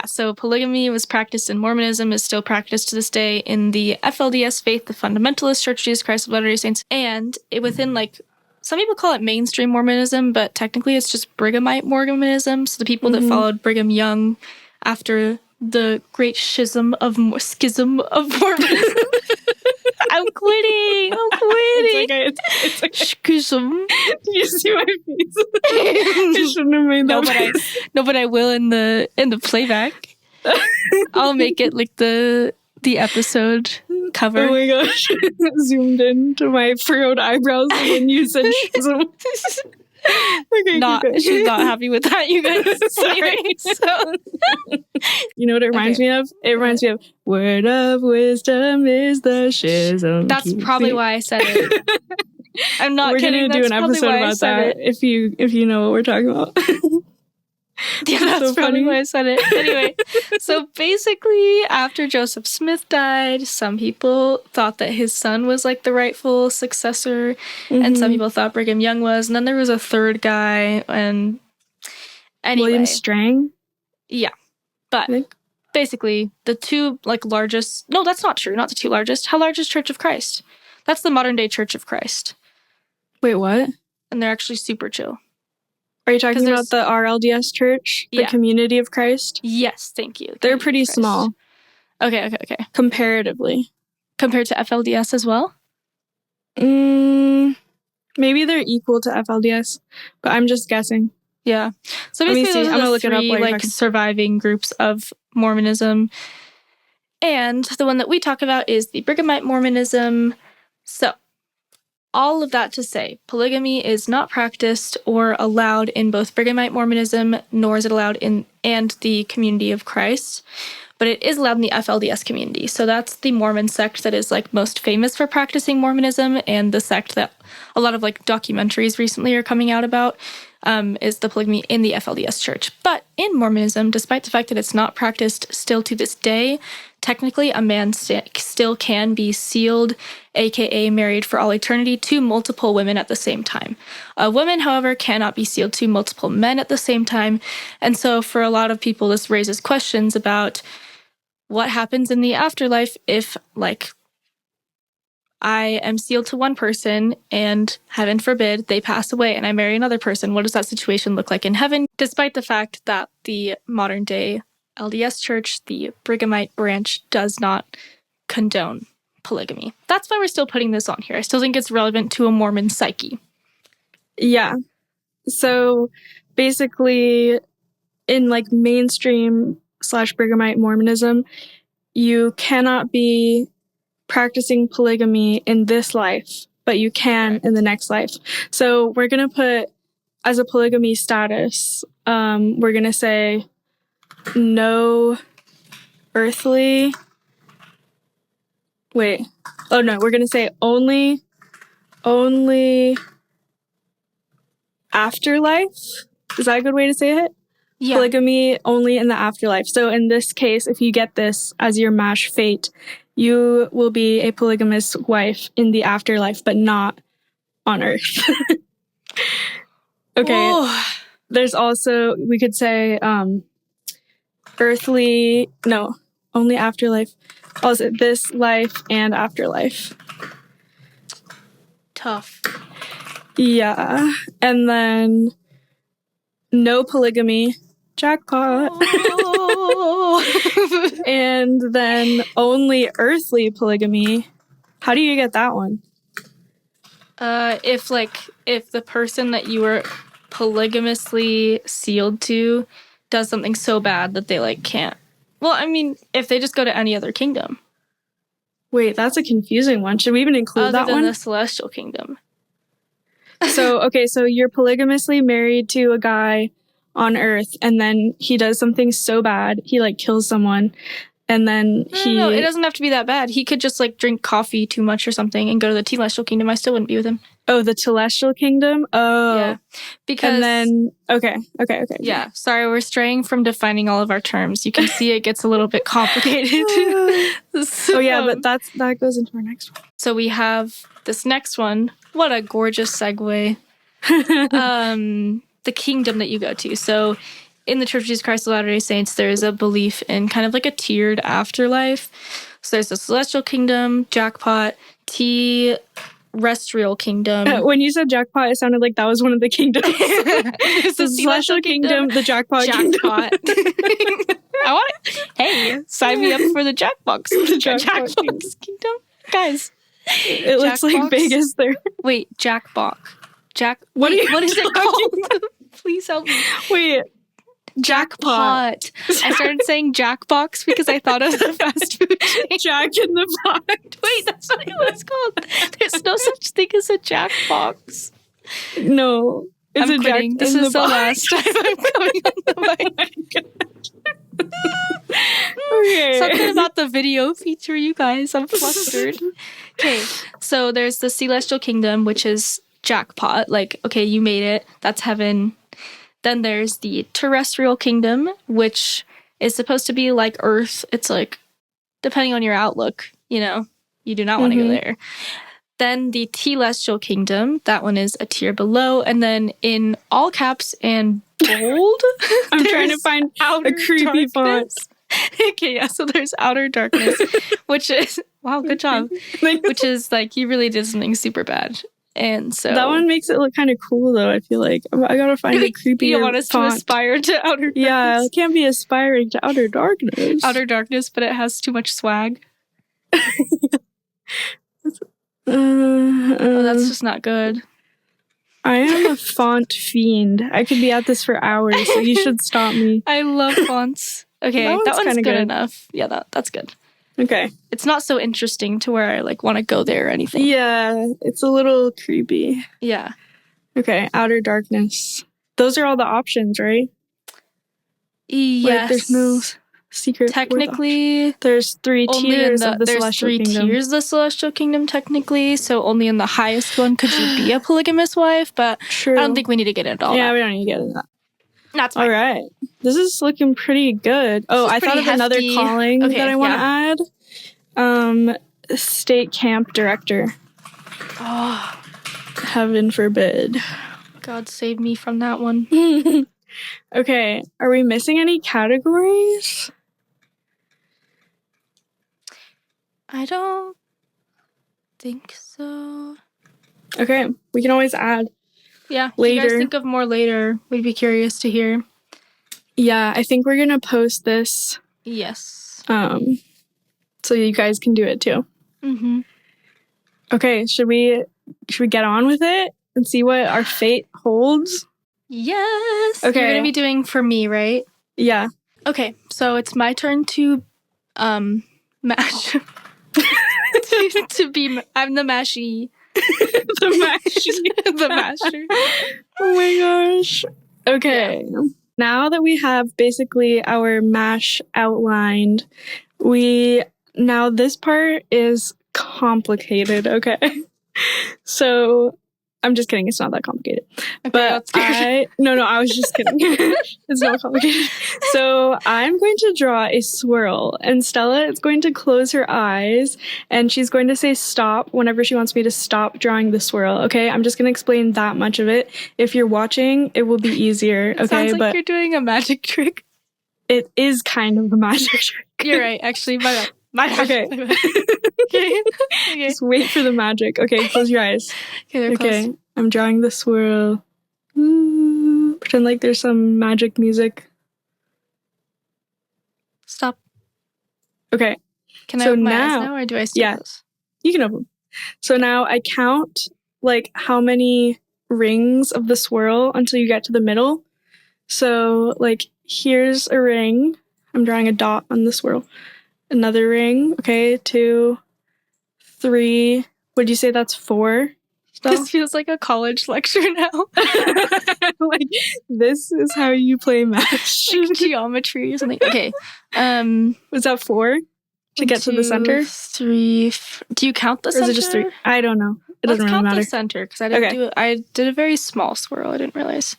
So polygamy was practiced in Mormonism, is still practiced to this day in the FLDS faith, the Fundamentalist Church of Jesus Christ of Latter-day Saints, and within some people call it mainstream Mormonism, but technically it's just Brighamite Mormonism. So the people that followed Brigham Young after the great schism of Mormonism. I'm quitting. It's okay. Schism. You see my face? I shouldn't have made that. But I will in the playback. I'll make it like the episode cover. Oh my gosh. Zoomed into my furrowed eyebrows when you said schism. Okay, she's not happy with that, you guys. Sorry. You know what it reminds me of? It reminds me of word of wisdom is the schism. That's probably why I said it. I'm not kidding. We're gonna do an episode about that if you know what we're talking about. Yeah, that's probably why I said it. Anyway, so basically, after Joseph Smith died, some people thought that his son was like the rightful successor, and some people thought Brigham Young was, and then there was a third guy, and anyway. William Strang? Yeah. But basically, the two largest... No, that's not true. Not the two largest. How large is Church of Christ? That's the modern day Church of Christ. Wait, what? And they're actually super chill. Are you talking about the RLDS Church? The Community of Christ? Yes, thank you. They're pretty small. Okay. Comparatively. Compared to FLDS as well? Maybe they're equal to FLDS, but I'm just guessing. Yeah. So basically, those are the three surviving groups of Mormonism. And the one that we talk about is the Brighamite Mormonism. So, all of that to say, polygamy is not practiced or allowed in both Brighamite Mormonism, nor is it allowed in the Community of Christ, but it is allowed in the FLDS community. So that's the Mormon sect that is most famous for practicing Mormonism, and the sect that a lot of documentaries recently are coming out about is the polygamy in the FLDS church. But in Mormonism, despite the fact that it's not practiced still to this day, technically a man still can be sealed, aka married for all eternity, to multiple women at the same time. A woman, however, cannot be sealed to multiple men at the same time. And so for a lot of people, this raises questions about what happens in the afterlife if, I am sealed to one person and, heaven forbid, they pass away and I marry another person. What does that situation look like in heaven? Despite the fact that the modern day LDS Church, the Brighamite branch, does not condone polygamy. That's why we're still putting this on here. I still think it's relevant to a Mormon psyche. Yeah. So basically, in like mainstream / Brigham Mormonism, you cannot be practicing polygamy in this life, but you can in the next life. So we're going to put as a polygamy status, we're going to say no earthly. Wait. Oh no, we're going to say only afterlife. Is that a good way to say it? Yeah. Polygamy only in the afterlife. So in this case, if you get this as your M.A.S.H fate, you will be a polygamous wife in the afterlife, but not on Earth. Okay. Whoa. There's also, we could say earthly, no, only afterlife. Also, this life and afterlife. Tough. Yeah. And then no polygamy. Jackpot. Oh. And then only earthly polygamy. How do you get that one? If the person that you were polygamously sealed to does something so bad that they like can't. Well, I mean, if they just go to any other kingdom. Wait, that's a confusing one. Should we even include other that than one? the celestial kingdom. So you're polygamously married to a guy on Earth, and then he does something so bad, he like kills someone, and then No, it doesn't have to be that bad. He could just like drink coffee too much or something and go to the celestial kingdom. I still wouldn't be with him. Oh, the celestial kingdom? Oh. Yeah. Because... And then... Okay. Yeah. Sorry, we're straying from defining all of our terms. You can see it gets a little bit complicated. So, but that goes into our next one. So we have this next one. What a gorgeous segue. The kingdom that you go to. So in the Church of Jesus Christ of Latter-day Saints, there is a belief in kind of like a tiered afterlife. So there's the celestial kingdom, jackpot, terrestrial kingdom. When you said jackpot, it sounded like that was one of the kingdoms. The celestial kingdom, the jackpot kingdom. Hey, sign me up for the jackbox. The jackbox kingdom. Guys. It looks like Vegas there. Wait, Jackbox. What is it called? Please help me. Wait. Jackpot. I started saying Jackbox because I thought of the fast food chain. Jack in the Pot. Wait, that's not what it's called. There's no such thing as a Jackbox. No. It's I'm quitting. This is the last time I'm coming on the mic. Okay. Something about the video feature, you guys. I'm flustered. Okay, so there's the celestial kingdom, which is jackpot. Like, okay, you made it. That's heaven. Then there's the terrestrial kingdom, which is supposed to be like Earth. It's like, depending on your outlook, you do not want to go there. Then the telestial kingdom, that one is a tier below. And then in all caps and bold, I'm trying to find a creepy font. Okay, yeah, so there's outer darkness, which is, wow, good job. Which is like, you really did something super bad. And so that one makes it look kind of cool, though. I feel like I gotta find a creepy. You want us font. To aspire to outer darkness? Yeah, it can't be aspiring to outer darkness. Outer darkness, but it has too much swag. That's just not good. I am a font fiend. I could be at this for hours, so you should stop me. I love fonts. Okay, that one's good enough. Yeah, that's good. Okay. It's not so interesting to where I like want to go there or anything. Yeah, it's a little creepy. Yeah. Okay, outer darkness. Those are all the options, right? Yes. Like, there's no secret. Technically, there's 3 tiers of the celestial kingdom. There's 3 tiers of the celestial kingdom, technically. So only in the highest one could you be a polygamous wife. But True. I don't think we need to get into all that. Yeah, we don't need to get into that. That's fine. All right. This is looking pretty good. Oh, I thought of another calling that I want to add. State camp director. Oh, heaven forbid. God save me from that one. Okay. Are we missing any categories? I don't think so. Okay. We can always add. Yeah, later. If you guys think of more later, we'd be curious to hear. Yeah, I think we're gonna post this. Yes. So you guys can do it too. Mm-hmm. Okay, should we get on with it and see what our fate holds? Yes. Okay. You're going to be doing for me, right? Yeah. Okay, so it's my turn to mash. I'm the mashy. The mash. The masher. Oh my gosh. Okay. Yeah. Now that we have basically our M.A.S.H outlined, now this part is complicated, okay? So I'm just kidding, it's not that complicated. Okay, but I was just kidding. It's not complicated. So I'm going to draw a swirl, and Stella is going to close her eyes, and she's going to say stop whenever she wants me to stop drawing the swirl. Okay, I'm just going to explain that much of it. If you're watching, it will be easier. Okay, sounds like you're doing a magic trick. It is kind of a magic trick. You're right, actually. My bad. Okay. Okay. Just wait for the magic. Okay, close your eyes. Okay, they're close. Okay, I'm drawing the swirl. Ooh, pretend like there's some magic music. Stop. Okay. Can I open my eyes now, or do I still close? You can open. So now I count like how many rings of the swirl until you get to the middle. So like here's a ring. I'm drawing a dot on the swirl. Another ring. Okay, 2, 3. Would you say that's 4? This feels like a college lecture now. Like, this is how you play M.A.S.H. Like geometry or something. Okay. Was that 4 to get to the center? 3. Do you count the Or center? Is it just 3? I don't know. It doesn't really count matter. The center because I didn't do it. I did a very small swirl. I didn't realize.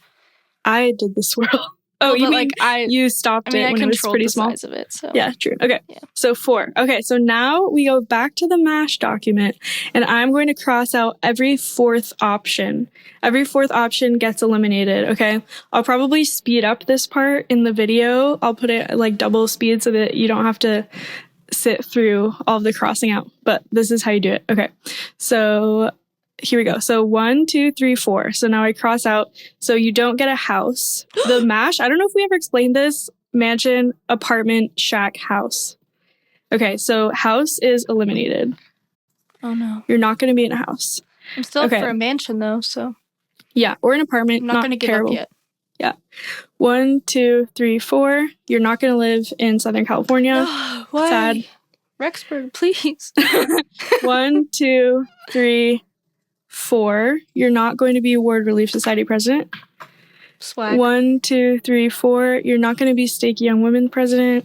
I did the swirl. Oh, you mean you stopped it when it was pretty small? Size of it, so. Yeah, true. Okay, So 4. Okay, so now we go back to the M.A.S.H document, and I'm going to cross out every 4th option. Every 4th option gets eliminated, okay? I'll probably speed up this part in the video. I'll put it like double speed so that you don't have to sit through all of the crossing out, but this is how you do it. Okay, so here we go. So 1, 2, 3, 4. So now I cross out. So you don't get a house. The M.A.S.H, I don't know if we ever explained this. Mansion, apartment, shack, house. Okay, so house is eliminated. Oh no. You're not going to be in a house. I'm still up for a mansion though, so. Yeah, or an apartment. I'm not going to give up yet. Yeah. 1, 2, 3, 4. You're not going to live in Southern California. Why? Sad. Rexburg, please. 1, 2, 3, 4. You're not going to be Ward Relief Society president. Swag. 1, 2, 3, 4. You're not going to be Stake Young Women president.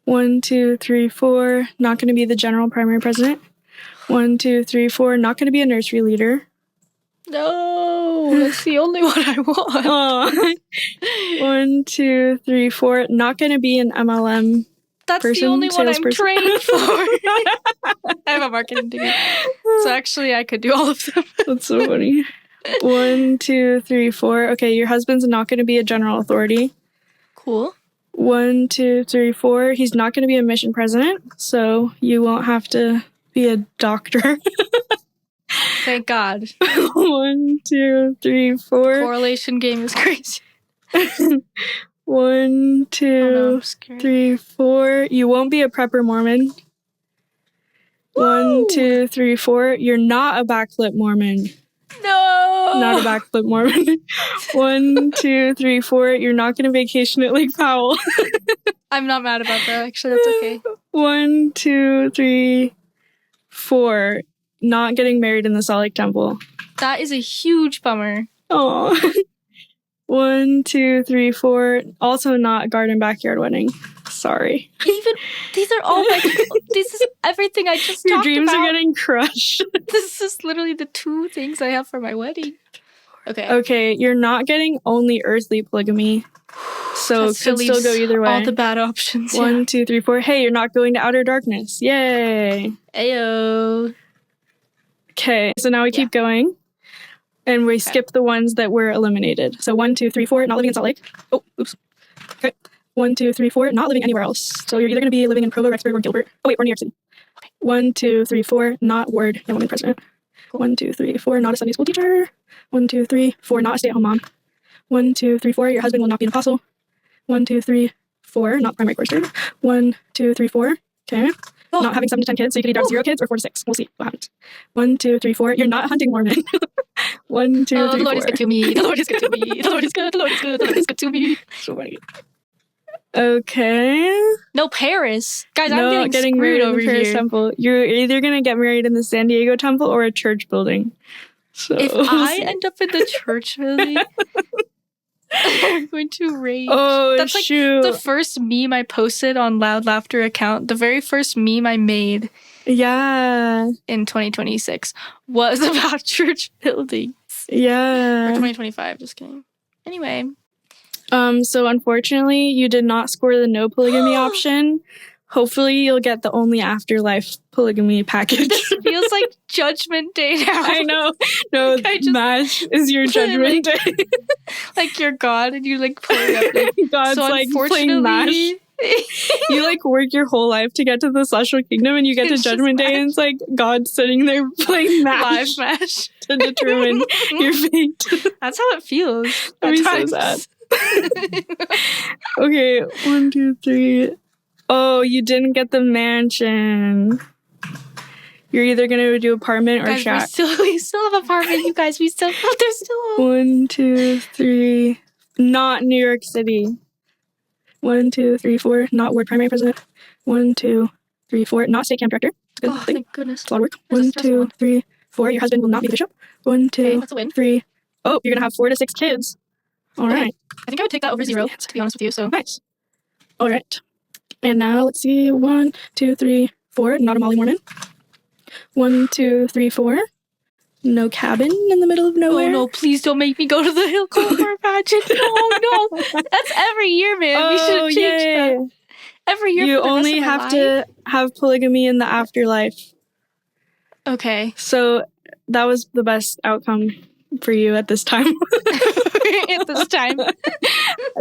1, 2, 3, 4. Not going to be the general primary president. 1, 2, 3, 4. Not going to be a nursery leader. No, that's the only one I want. 1, 2, 3, 4. Not going to be an MLM. That's the only one I'm trained for. I have a marketing degree. So actually, I could do all of them. That's so funny. 1, 2, 3, 4. Okay, your husband's not going to be a general authority. Cool. 1, 2, 3, 4. He's not going to be a mission president, so you won't have to be a doctor. Thank God. 1, 2, 3, 4. Correlation game is crazy. 1, 2, 3, 4. You won't be a prepper Mormon. 1, 2, 3, 4. You're not a backflip Mormon. No. Not a backflip Mormon. 1, 2, 3, 4. You're not going to vacation at Lake Powell. I'm not mad about that. Actually, that's okay. 1, 2, 3, 4. Not getting married in the Salt Lake Temple. That is a huge bummer. Oh. 1, 2, 3, 4. Also not garden backyard wedding. Sorry. These are all this is everything I just Your talked dreams about. are getting crushed. This is literally the 2 things I have for my wedding. Okay. Okay, you're not getting only earthly polygamy. So could still go either way. All the bad options. 1, 2, 3, 4. Hey, you're not going to outer darkness. Yay. Ayo. Okay, so now we keep going. And we skip the ones that were eliminated. So 1, 2, 3, 4, not living in Salt Lake. Oh, oops. Okay. 1, 2, 3, 4, not living anywhere else. So you're either going to be living in Provo, Rexburg, or Gilbert. Oh, wait, or New York City. Okay. 1, 2, 3, 4, not Ward Young Women president. 1, 2, 3, 4, not a Sunday school teacher. 1, 2, 3, 4, not a stay-at-home mom. 1, 2, 3, 4, your husband will not be an apostle. 1, 2, 3, 4, not primary chorister. 1, 2, 3, 4. Okay. not having 7 to 10 kids. So you could either have 0 kids or 4 to 6. We'll see what happens. 1, 2, 3, 4. You're not hunting Mormon. 1, 2, 3, 4. The Lord is good to me. The Lord is good to me. The Lord is good. The Lord is good. The Lord is good to me. So funny. Okay. No, Paris. Guys, I'm getting screwed married over in the Paris here. temple. You're either going to get married in the San Diego temple or a church building. So if I end up in the church building, I'm going to rage. Oh, that's like shoot. the first meme I posted on Loud Laughter account. The very first meme I made in 2026 was about church buildings. Yeah. Or 2025, just kidding. Anyway. So unfortunately, you did not score the no polygamy option. Hopefully, you'll get the only afterlife polygamy package. This feels like Judgment Day now. I know. No, M.A.S.H is your Judgment Day. Like you're God and you like play up. Like, God's so like playing M.A.S.H. You like work your whole life to get to the celestial kingdom, and you get to Judgment Day, and it's like God sitting there playing live M.A.S.H to determine your fate. That's how it feels. That'd be so sad. Okay, 1, 2, 3. Oh, you didn't get the mansion. You're either gonna do apartment or guys, shack. We still have apartment, you guys. There's still 1, 2, 3. Not New York City. 1, 2, 3, 4. Not ward primary president. 1, 2, 3, 4. Not state camp director. Good thing. Thank goodness. It's a lot of work. 1, 2, 3, 4. Your husband will not be the bishop. 1, 2, that's a win. 3. Oh, you're gonna have 4 to 6 kids. All right. I think I would take that over 0, to be honest with you. So nice. All right. And now let's see. 1, 2, 3, 4. Not a Molly Mormon. 1, 2, 3, 4. No cabin in the middle of nowhere. Oh no! Please don't make me go to the hill climber pageant. No, that's every year, man. We should change that. Every year. You only have to have polygamy in the afterlife. Okay. So that was the best outcome for you at this time. At this time.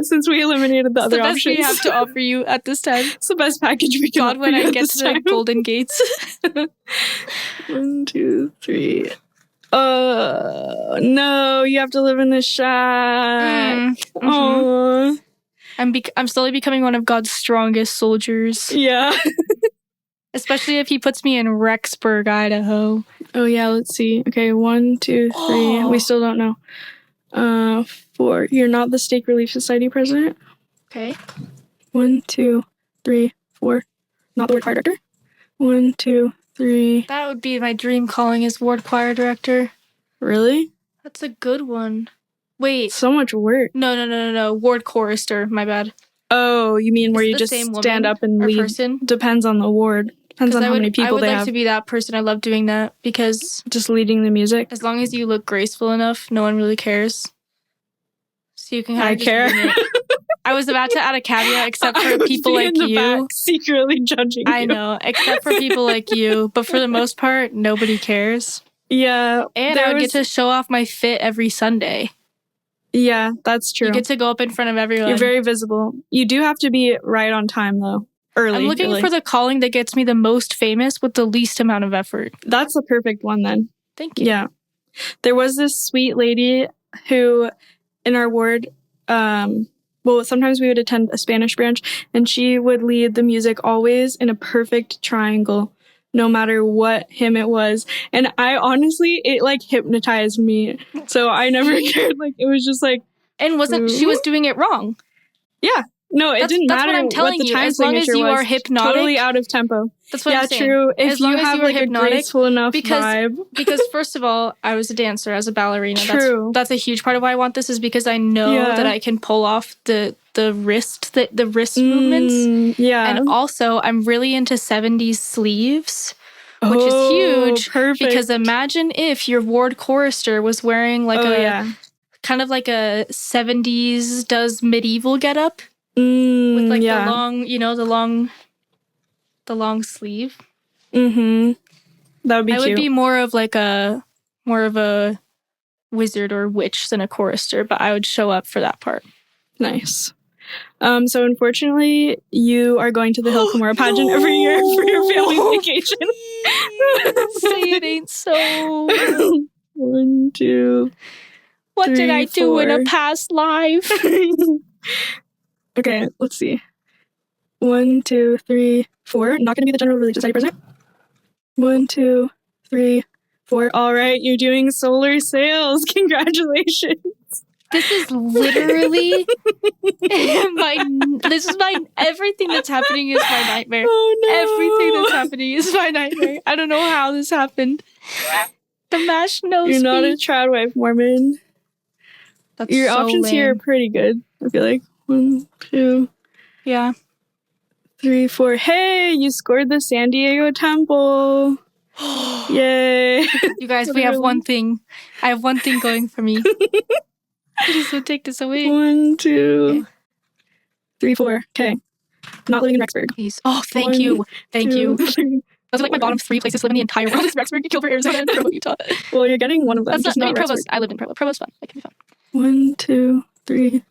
Since we eliminated the other options. It's the best we have to offer you at this time. It's the best package we can offer when you I get to the Golden Gates. 1, 2, 3. No, you have to live in the shack. Oh. I'm slowly becoming one of God's strongest soldiers. Yeah. Especially if he puts me in Rexburg, Idaho. Oh yeah, let's see. Okay, 1, 2, 3. Oh. We still don't know. 4. You're not the Stake Relief Society president. Okay. 1, 2, 3, 4. Not the ward choir director. 1, 2, 3. That would be my dream calling as ward choir director. Really? That's a good one. Wait. So much work. No. Ward chorister. My bad. Oh, you mean where you just stand up and lead? Person? Depends on the ward. Depends on how many people they have. I would like to be that person. I love doing that because just leading the music. As long as you look graceful enough, no one really cares. So you can I care. I was about to add a caveat, except for people like you. Back, secretly judging you. I know, except for people like you. But for the most part, nobody cares. Yeah. And I would get to show off my fit every Sunday. Yeah, that's true. You get to go up in front of everyone. You're very visible. You do have to be right on time, though. Early. I'm looking for the calling that gets me the most famous with the least amount of effort. That's the perfect one, then. Thank you. Yeah. There was this sweet lady who, in our ward, sometimes we would attend a Spanish branch, and she would lead the music always in a perfect triangle, no matter what hymn it was. And I honestly, it like hypnotized me. So I never cared. Like, it was just like. And she was doing it wrong? Yeah. No, it didn't matter what I'm telling the time you. As long as you are hypnotic. Totally out of tempo. That's what I'm saying. Yeah, true. If you have like hypnotic, a graceful enough vibe. Because first of all, I was a dancer, as a ballerina. True. That's a huge part of why I want this, is because I know that I can pull off the wrist movements. Yeah. And also, I'm really into 70s sleeves, which is huge. Perfect. Because imagine if your ward chorister was wearing like kind of like a 70s does medieval getup. With like the long, the long sleeve. Mm-hmm. That would be cute. I would be more of a wizard or witch than a chorister, but I would show up for that part. Nice. So unfortunately, you are going to the Hill Cumorah pageant every year for your family vacation. Say it ain't so. 1, 2. What 3, did I do 4. in a past life? Okay, let's see. 1, 2, 3, 4. Not going to be the general religious study president. 1, 2, 3, 4. All right, you're doing solar sales. Congratulations. This is literally everything that's happening is my nightmare. Oh no. Everything that's happening is my nightmare. I don't know how this happened. The M.A.S.H knows You're not me. a trad wife, Mormon. That's Your so options lame. here are pretty good. I feel like 1, 2, Yeah. 3, 4. Hey, you scored the San Diego Temple. Yay. You guys, we have one thing. I have one thing going for me. Please don't take this away. 1, 2, 3, 4. Okay. Not living in Rexburg. Please. Oh, thank 1, you. Thank 2, you. 3, Those are like my bottom 3 places to live in the entire world. Is Rexburg, Gilbert, Arizona, and Provo, Utah. Well, you're getting one of them. That's just not, not Provo's. Rexburg. I lived in Provo. Provo's fun. That can be fun. 1, 2, 3.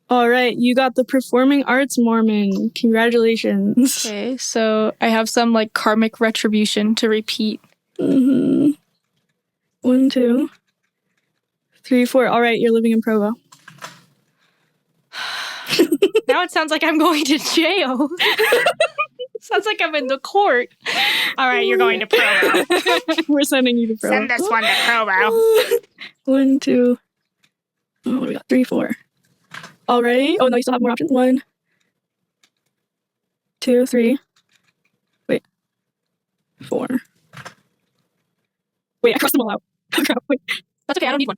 All right, you got the performing arts Mormon. Congratulations. Okay, so I have some like karmic retribution to repeat. 1, 2, 3, 4. All right, you're living in Provo. Now it sounds like I'm going to jail. Sounds like I'm in the court. All right, you're going to Provo. We're sending you to Provo. Send this one to Provo. 1, 2. Oh, what do we got? 3, 4. Already? Oh no, you still have more options. 1, 2, 3. Wait. 4. Wait, I crossed them all out. Oh, crap. Wait. That's okay, I don't need one.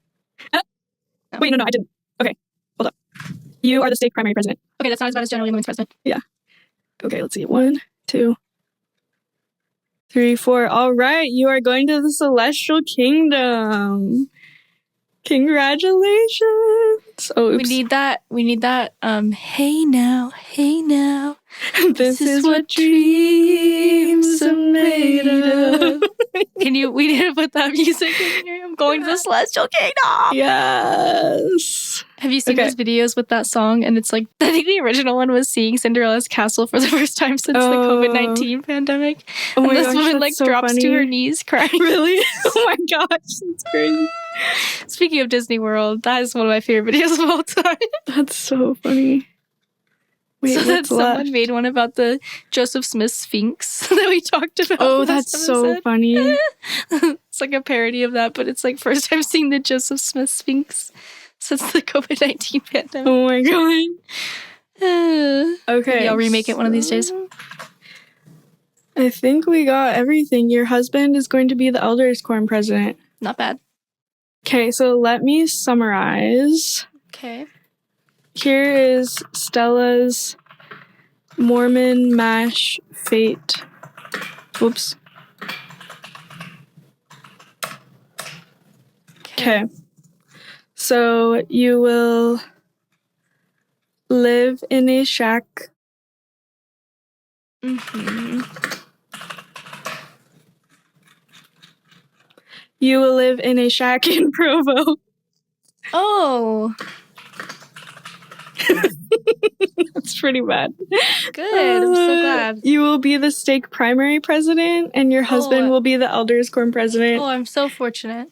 Wait, no, I didn't. Okay, hold up. You are the stake primary president. Okay, that's not as bad as generally women's president. Yeah. Okay, let's see. 1, 2, 3, 4. All right, you are going to the celestial kingdom. Congratulations. Oh, oops. We need that. Hey now. This is what dreams are made of. We need to put that music in here. I'm going to the celestial kingdom. Yes. Have you seen those videos with that song? And it's like, I think the original one was seeing Cinderella's castle for the first time since the COVID-19 pandemic. Oh and my this gosh, woman like that's so drops funny. to her knees crying. Really? Oh my gosh, that's crazy. Speaking of Disney World, that is one of my favorite videos of all time. That's so funny. Wait, so what's that someone left? made one about the Joseph Smith Sphinx that we talked about. Oh, that's so funny. It's like a parody of that, but it's like first time seeing the Joseph Smith Sphinx since the COVID-19 pandemic. Oh my god. Okay. Maybe I'll remake it one of these days. I think we got everything. Your husband is going to be the Elders Quorum president. Not bad. Okay, so let me summarize. Okay. Here is Stella's Mormon M.A.S.H fate. Whoops. Okay. So you will live in a shack. Mm-hmm. You will live in a shack in Provo. Oh. That's pretty bad. Good. I'm so glad. You will be the stake primary president, and your husband will be the Elders Quorum president. Oh, I'm so fortunate.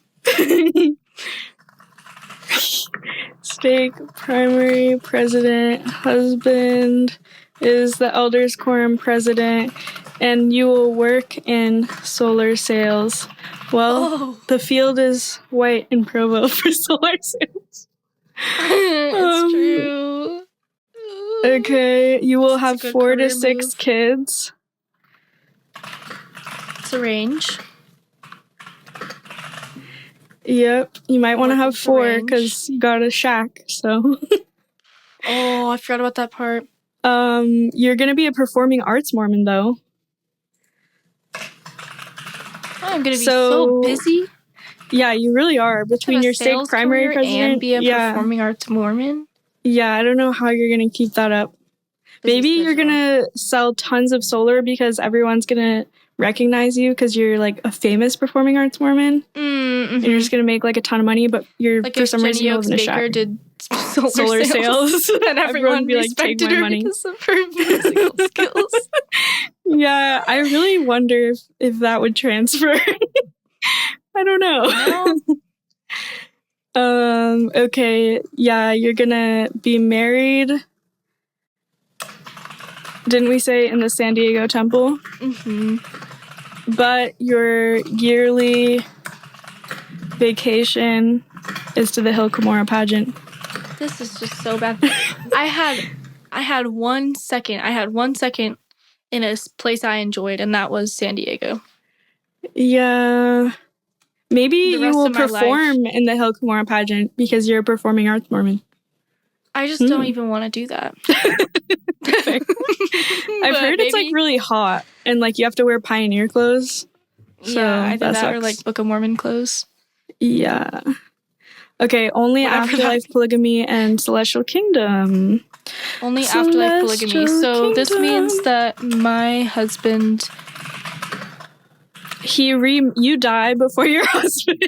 Stake primary president, husband is the Elders Quorum president, and you will work in solar sales. Well, the field is white in Provo for solar sales. It's true. Okay, you will have 4 to 6 move. kids. It's a range. Yep, you might want to have It's a 4 range. because you got a shack, so. Oh, I forgot about that part. You're gonna be a performing arts Mormon, though. Oh, I'm gonna be so busy. Yeah, you really are. Between your stake primary president and be a performing arts Mormon. Yeah, I don't know how you're gonna keep that up. Maybe you're gonna sell tons of solar because everyone's gonna recognize you because you're like a famous performing arts Mormon. Mm-hmm. And you're just gonna make like a ton of money, but you're like for some reason you live in a shack. Did solar sales and everyone would be like, take my money because of her musical skills. Yeah, I really wonder if that would transfer. I don't know. Okay, yeah, you're gonna be married. Didn't we say in the San Diego temple? Mm-hmm. But your yearly vacation is to the Hill Cumorah pageant. This is just so bad. I had 1 second. I had 1 second in a place I enjoyed, and that was San Diego. Yeah. Maybe you will perform life. in the Hill Cumorah pageant because you're a performing arts Mormon. I just don't even want to do that. I've heard it's like really hot and like you have to wear pioneer clothes. So yeah, either that sucks. or like Book of Mormon clothes. Yeah. Okay, only afterlife polygamy and celestial kingdom. Only afterlife polygamy. So this means that my husband... You die before your husband.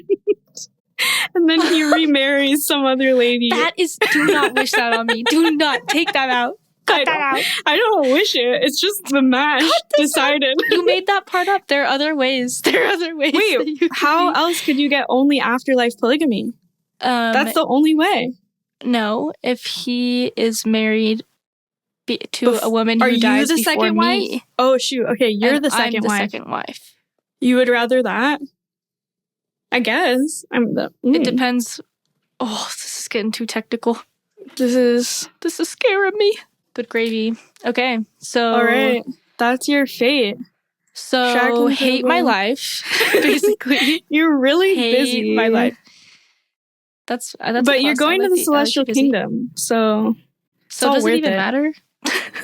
And then he remarries some other lady. Do not wish that on me. Do not take that out. Cut that out. I don't wish it. It's just the M.A.S.H decided. You made that part up. There are other ways. Wait, how else could you get only afterlife polygamy? That's the only way. No, if he is married to a woman who dies before second me. Wife? Oh, shoot. Okay, you're the second wife. I'm the second wife. You would rather that? I guess. It depends. Oh, this is getting too technical. This is scaring me. Good gravy. Okay, so... All right. That's your fate. So, hate my life, basically. You're really busy. My life. That's but you're going to the celestial kingdom, so does it even matter?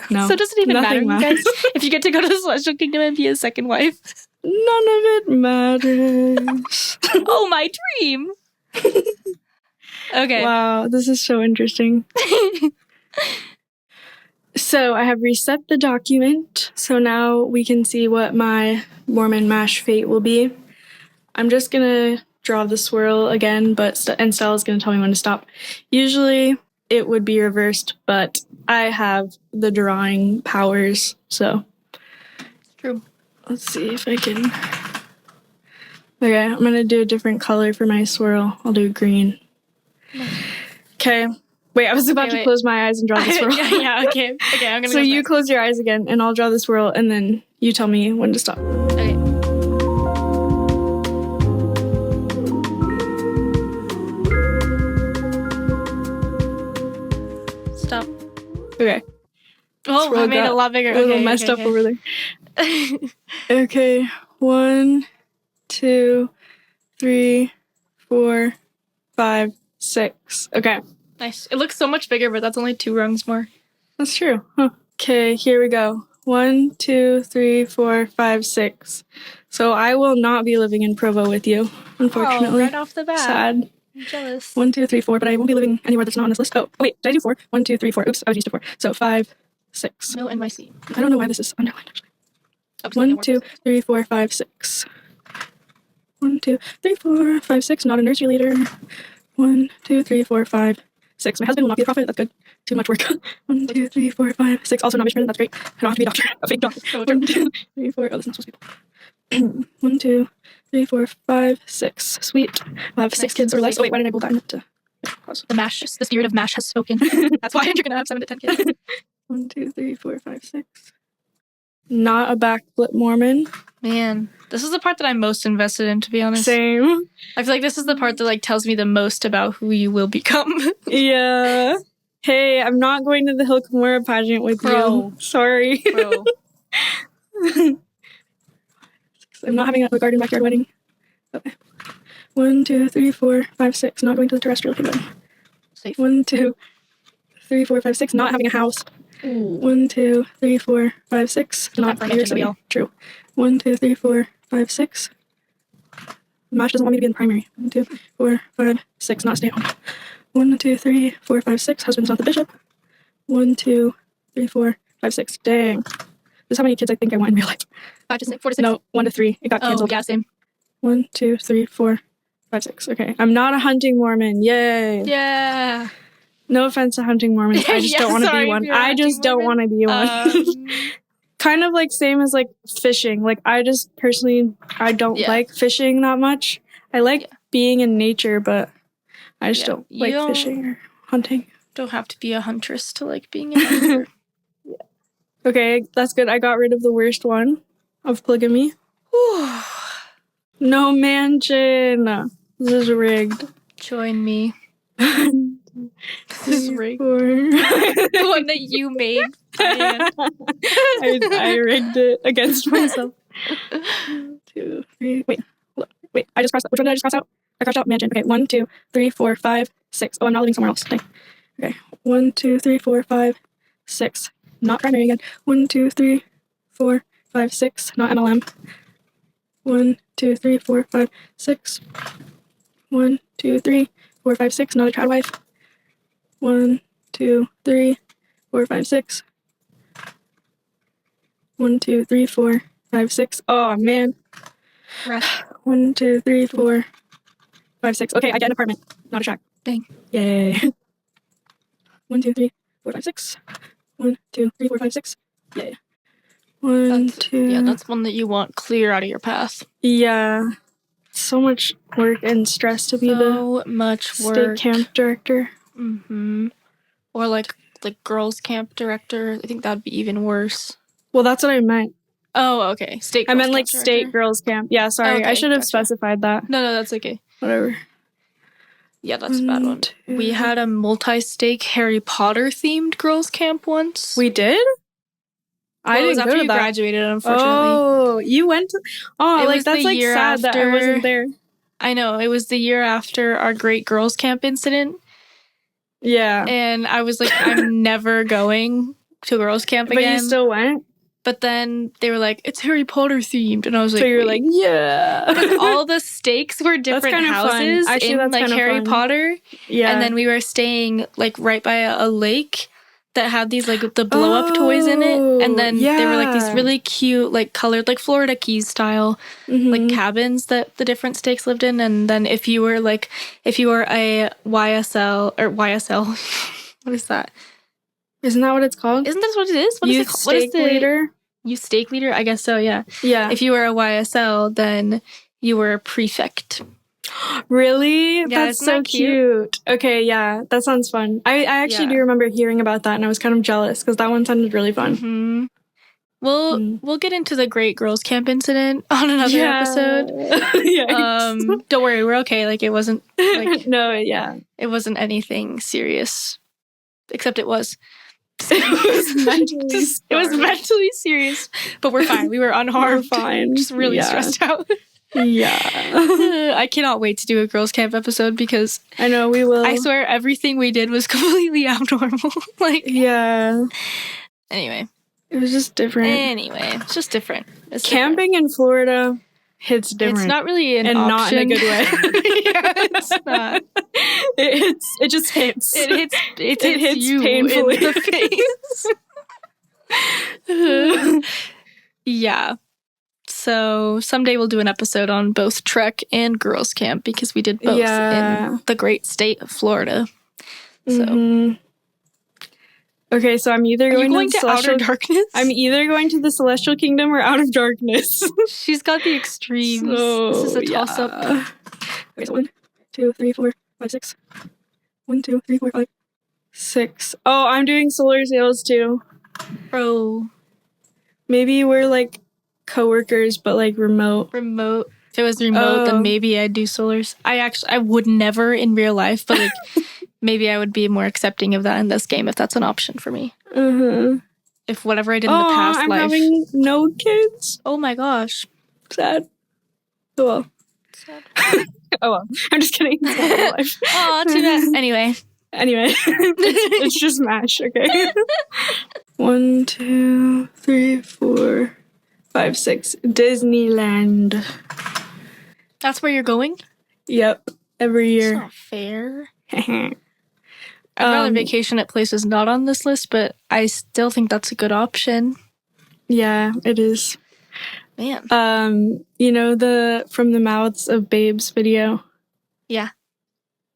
No. So does it even matter, you guys? If you get to go to the celestial kingdom and be a second wife? None of it matters. Oh, my dream. Okay. Wow, this is so interesting. So I have reset the document, so now we can see what my Mormon M.A.S.H fate will be. I'm just gonna draw the swirl again, but Stella's gonna tell me when to stop. Usually it would be reversed, but I have the drawing powers, so. True. Let's see if I can. Okay, I'm gonna do a different color for my swirl. I'll do green. Okay. Wait, I was about to close my eyes and draw the swirl. yeah, okay. Okay, I'm gonna So you close your eyes again, and I'll draw the swirl, and then you tell me when to stop. Okay. Stop. Okay. Oh, swirl I made it a lot bigger. A little messed up over there. Okay. 1, 2, 3, 4, 5, 6. Okay. Nice. It looks so much bigger, but that's only 2 rungs more. That's true. Huh. Okay, here we go. 1, 2, 3, 4, 5, 6. So I will not be living in Provo with you, unfortunately. Oh, right off the bat. Sad. I'm jealous. 1, 2, 3, 4, but I won't be living anywhere that's not on this list. Oh, wait, did I do 4? 1, 2, 3, 4. Oops, I was used to 4. So 5, 6. No NYC. I don't know why this is underlined, actually. 1, 2, 3, 4, 5, 6. 1, 2, 3, 4, 5, 6. Not a nursery leader. 1, 2, 3, 4, 5, 6. My husband will not be a prophet. That's good. Too much work. 1, 2, 3, 4, 5, 6. Also not Michigan. That's great. I don't have to be a doctor. A fake doctor. 1, 2, 3, 4. Oh, that's not supposed to be. 1, 2, 3, 4, 5, 6. Sweet. I'll have 6 kids or less. Oh, wait, why did I pull that into close? The M.A.S.H. The spirit of M.A.S.H. has spoken. That's why you're going to have 7 to 10 kids. 1, 2, 3, 4, 5, 6. Not a backflip Mormon. Man, this is the part that I'm most invested in, to be honest. Same. I feel like this is the part that like tells me the most about who you will become. Yeah. Hey, I'm not going to the Hill Cumorah pageant with you. Sorry. Bro. I'm not having a garden backyard wedding. Okay. 1, 2, 3, 4, 5, 6. Not going to the terrestrial kingdom. Safe. 1, 2, 3, 4, 5, 6. Not having a house. Ooh. 1, 2, 3, 4, 5, 6. Not here. True. 1, 2, 3, 4, 5, 6. M.A.S.H doesn't want me to be in the primary. 1, 2, 4, 5, 6. Not stay home. 1, 2, 3, 4, 5, 6. Husband's not the bishop. 1, 2, 3, 4, 5, 6. Dang. This is how many kids I think I want in real life. 5 to 6, 4 to 6. No, 1 to 3. It got canceled. Yeah, same. 1, 2, 3, 4, 5, 6. Okay. I'm not a hunting Mormon. Yay. Yeah. No offense to hunting Mormons. I just don't want to be one. I just don't want to be one. Kind of like same as like fishing. Like I just personally, I don't like fishing that much. I like being in nature, but I just don't like fishing or hunting. Don't have to be a huntress to like being a hunter. Okay, that's good. I got rid of the worst one of polygamy. No mansion. This is rigged. Join me. This is rigged. The one that you made. I rigged it against myself. 2, 3. Wait. I just crossed out. Which one did I just cross out? I crossed out mansion. Okay, 1, 2, 3, 4, 5, 6. Oh, I'm not living somewhere else. Okay. 1, 2, 3, 4, 5, 6. Not primary again. 1, 2, 3, 4, 5, 6. Not MLM. 1, 2, 3, 4, 5, 6. 1, 2, 3, 4, 5, 6. Not a child wife. 1, 2, 3, 4, 5, 6. 1, 2, 3, 4, 5, 6. Oh man. 1, 2, 3, 4, 5, 6. Okay, I get an apartment, not a shack. Dang. Yay. 1, 2, 3, 4, 5, 6. 1, 2, 3, 4, 5, 6. Yay. 1, 2. Yeah, that's one that you want clear out of your path. Yeah. So much work and stress to be the much work. State camp director. Mm-hmm. Or like girls camp director. I think that'd be even worse. Well, that's what I meant. Oh, okay. State. I meant like director. State girls camp. Yeah, sorry. Okay, I should have specified that. No, that's okay. Whatever. Yeah, that's a bad one. We had a multi-stake Harry Potter themed girls camp once. We did? I didn't go to that. You graduated, unfortunately. Oh, you went to... Oh, like that's like sad that I wasn't there. I know. It was the year after our great girls camp incident. Yeah. And I was like, I'm never going to girls camp again. But you still went? But then they were like, it's Harry Potter themed. And I was like, so you were like, yeah. Because all the stakes were different houses Actually, in like Harry Potter. Yeah. And then we were staying like right by a lake that had these like the blow up toys in it. And then they were like these really cute, like colored, like Florida Keys style, like cabins that the different stakes lived in. And then if you were a YSL or YSL, what is that? Isn't that what it's called? Isn't that what it is? What is it called? Stake leader? Youth stake leader? I guess so, yeah. Yeah. If you were a YSL, then you were a prefect. Really? Yeah, that's so cute. Okay, yeah, that sounds fun. I actually do remember hearing about that, and I was kind of jealous because that one sounded really fun. Mm-hmm. We'll get into the Great Girls Camp incident on another episode. Don't worry, we're okay. Like it wasn't like it wasn't anything serious, except it was. It was mentally serious, but we're fine. We were unharmed. We're fine. Just really stressed out. Yeah. I cannot wait to do a girls camp episode because I know we will. I swear everything we did was completely abnormal. Anyway. It was just different. It's just different. It's camping in Florida hits different. It's not really an option. Not in a good way. Yeah, it's not. It just hits. It hits you painfully in the face. Yeah. So someday we'll do an episode on both Trek and Girls Camp because we did both in the great state of Florida. So. Okay, so I'm either going to Outer Darkness. I'm either going to the Celestial Kingdom or Out of Darkness. She's got the extremes. So, this is a toss-up. Okay, so 1, 2, 3, 4, 5, 6. 1, 2, 3, 4, 5, 6. Oh, I'm doing solar sails too. Bro. Maybe we're like co-workers, but like remote. If it was remote, then maybe I'd do solars. I would never in real life, but like maybe I would be more accepting of that in this game if that's an option for me. If whatever I did in the past I'm life. having no kids. Oh my gosh. Sad. Oh well. Sad. Oh well. I'm just kidding. It's not real life. Oh, too bad. Anyway. It's just M.A.S.H, okay? 1, 2, 3, 4, 5, 6. Disneyland. That's where you're going? Yep. Every year. That's not fair. I'd rather vacation at places not on this list, but I still think that's a good option. Yeah, it is. Man. You know the From the Mouths of Babes video? Yeah.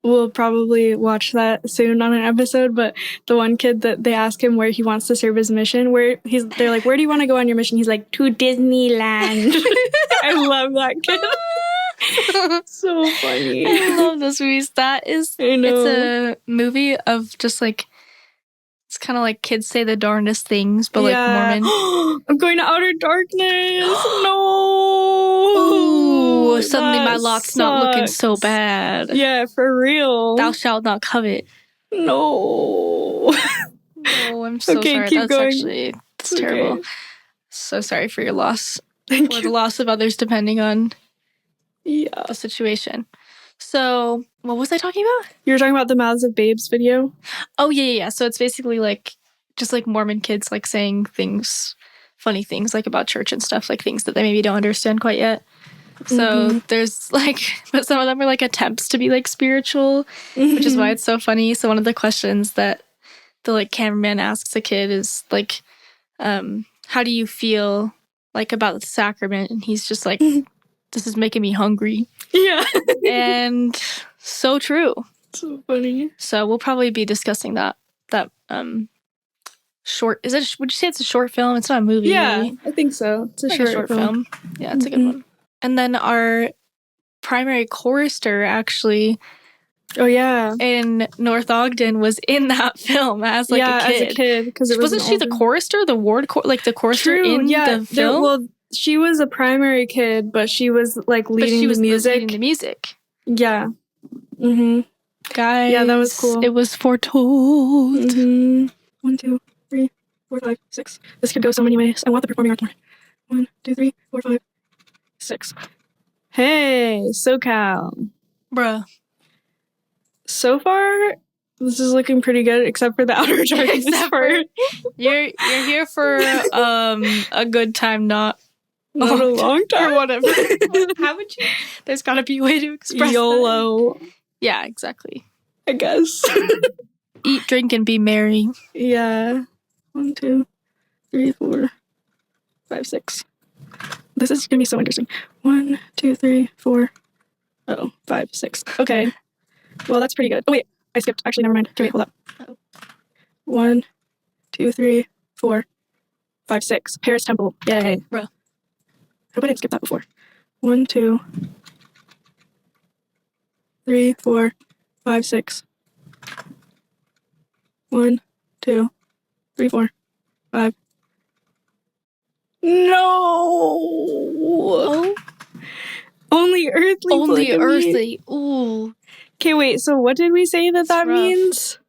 We'll probably watch that soon on an episode, but the one kid that they ask him where he wants to serve his mission, they're like, where do you want to go on your mission? He's like, to Disneyland. I love that kid. So funny. I love those movies. It's a movie of just like, it's kind of like kids say the darndest things, but like Mormon. I'm going to outer darkness. No. Ooh, suddenly my lot's sucks. not looking so bad. Yeah, for real. Thou shalt not covet. No. No, I'm so Okay, sorry. keep That's going. actually terrible. Okay. So sorry for your loss. Thank or you. the loss of others, depending on Yeah. the situation. So, what was I talking about? You were talking about the Mouths of Babes video? Oh, yeah. So it's basically like, just like Mormon kids like saying things, funny things like about church and stuff, like things that they maybe don't understand quite yet. So there's like, but some of them are like attempts to be like spiritual, which is why it's so funny. So one of the questions that the like cameraman asks a kid is like, how do you feel like about the sacrament? And he's just like, this is making me hungry. Yeah. And so true. So funny. So we'll probably be discussing that short. Would you say it's a short film? It's not a movie. Yeah, I think so. It's a like short film. Yeah, it's a good one. And then our primary chorister actually in North Ogden was in that film as like a kid. As a kid, because wasn't she the chorister, the ward, like the chorister in the film? Well, she was a primary kid, but she was like leading the music. Leading the music. Yeah. Mm-hmm. Guys, yeah, that was cool. It was foretold. 1, 2, 3, 4, 5, 6. This could go so many ways. I want the performing arts more. 1, 2, 3, 4, 5, 6. Hey, SoCal. Bruh. So far, this is looking pretty good, except for the outer darkness part. You're here for a good time, not a long time. Or whatever. How would you? There's gotta be a way to express YOLO. That. Yeah, exactly. I guess. Eat, drink, and be merry. Yeah. 1, 2, 3, 4, 5, 6. This is gonna be so interesting. 1, 2, 3, 4. 5, 6. Okay. Well, that's pretty good. Oh, wait. I skipped. Actually, never mind. Okay, wait, hold up. 1, 2, 3, 4, 5, 6. Paris Temple. Yay. Bro. I hope I didn't skip that before. 1, 2, 3, 4, 5, 6. 1, 2, 3, 4, 5. No! Oh. Only earthly. Only earthly. Ooh. Okay, wait, so what did we say that means?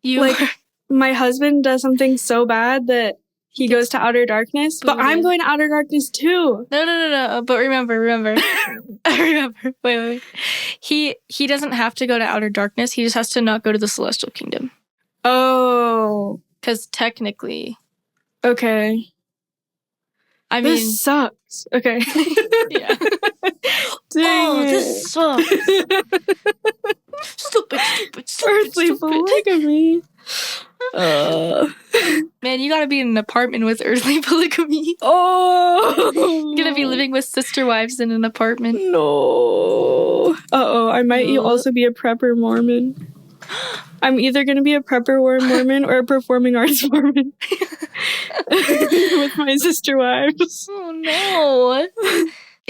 My husband does something so bad that he goes to outer darkness, but I'm going to outer darkness too. No. But remember. Wait. He doesn't have to go to outer darkness. He just has to not go to the celestial kingdom. Oh. Because technically. Okay. I mean. This sucks. Okay. Yeah. This sucks. Stupid. Earthly polygamy. Man, you gotta be in an apartment with earthly polygamy. Oh. You're gonna be living with sister wives in an apartment. No. I might also be a prepper Mormon. I'm either gonna be a prepper Mormon or a performing arts Mormon. With my sister wives. Oh no.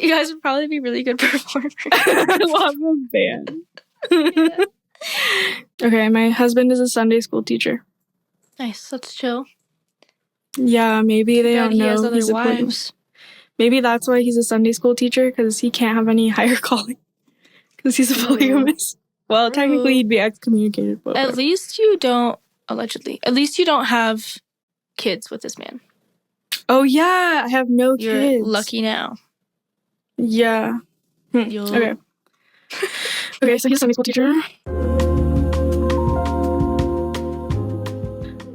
You guys would probably be really good performers. I love a band. Yeah. Okay, my husband is a Sunday school teacher. Nice, that's chill. Yeah, maybe they don't know. He has other wives. Maybe that's why he's a Sunday school teacher, because he can't have any higher calling. Because he's a polygamist. Well, technically he'd be excommunicated. But at least you don't, allegedly, have kids with this man. Oh yeah, I have no kids. You're lucky now. Yeah. Okay. Okay, so he's a Sunday school teacher.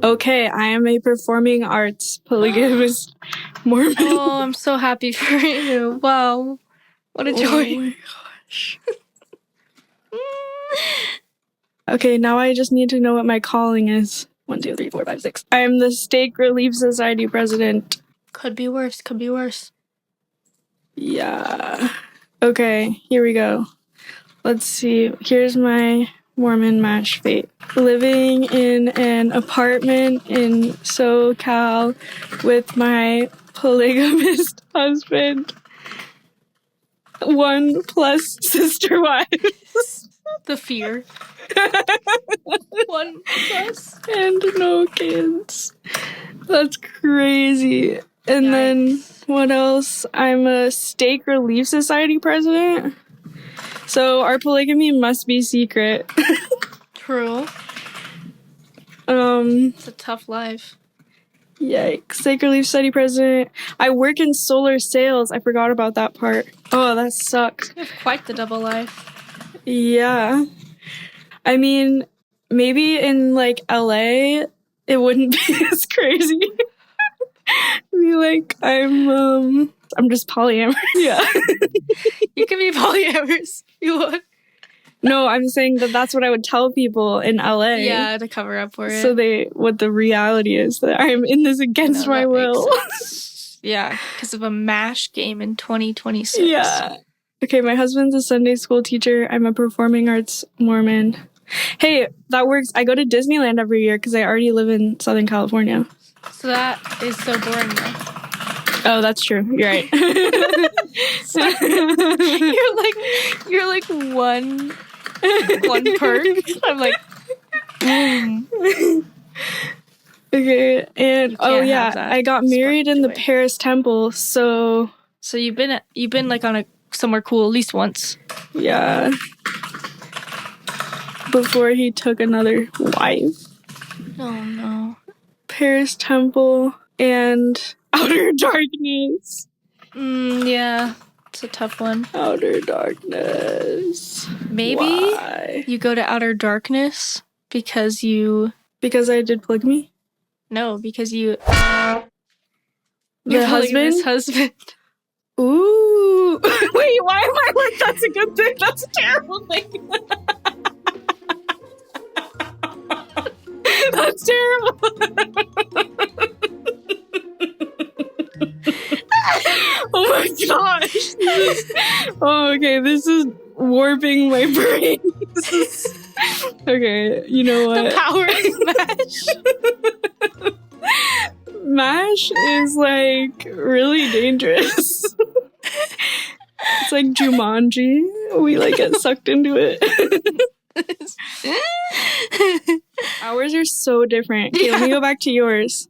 Okay, I am a performing arts polygamous Mormon. Oh, I'm so happy for you. Wow. What a joy. Oh my gosh. Okay, now I just need to know what my calling is. 1, 2, 3, 4, 5, 6. I am the Stake Relief Society president. Could be worse. Yeah. Okay, here we go. Let's see. Here's my Mormon M.A.S.H fate. Living in an apartment in SoCal with my polygamist husband. 1+ sister wives. The fear. 1 plus. And no kids. That's crazy. And then Yikes. what else? I'm a Stake Relief Society president. So our polygamy must be secret. True. Um, It's a tough life. Yikes. Stake Relief Society president. I work in solar sales. I forgot about that part. Oh, that sucks. You have quite the double life. Yeah. I mean, maybe in like LA, it wouldn't be as crazy. Be like, I'm just polyamorous. Yeah. You can be polyamorous if you want. No, I'm saying that that's what I would tell people in LA. Yeah, to cover up for it. So what the reality is that I'm in this against my will. Yeah, because of a M.A.S.H game in 2026. Yeah. Okay, my husband's a Sunday school teacher. I'm a performing arts Mormon. Hey, that works. I go to Disneyland every year because I already live in Southern California. So that is so boring though. Oh, that's true. You're right. you're like one perk. I'm like, Okay, and oh can't yeah, have that I got married in the joy. Paris temple, so you've been like on somewhere cool at least once. yeah. Before he took another wife. Oh no. Paris temple and outer darkness. Yeah, it's a tough one. Outer darkness. Maybe Why? you go to outer darkness because I did polygamy? No, because The polygamous husband? husband. Ooh. Wait, why am I like, that's a good thing? That's a terrible thing. That's terrible. Oh my gosh. Okay, this is warping my brain. Okay, you know what? The power of M.A.S.H. M.A.S.H is like really dangerous. It's like Jumanji. We like get sucked into it. Ours are so different. Okay, let me go back to yours.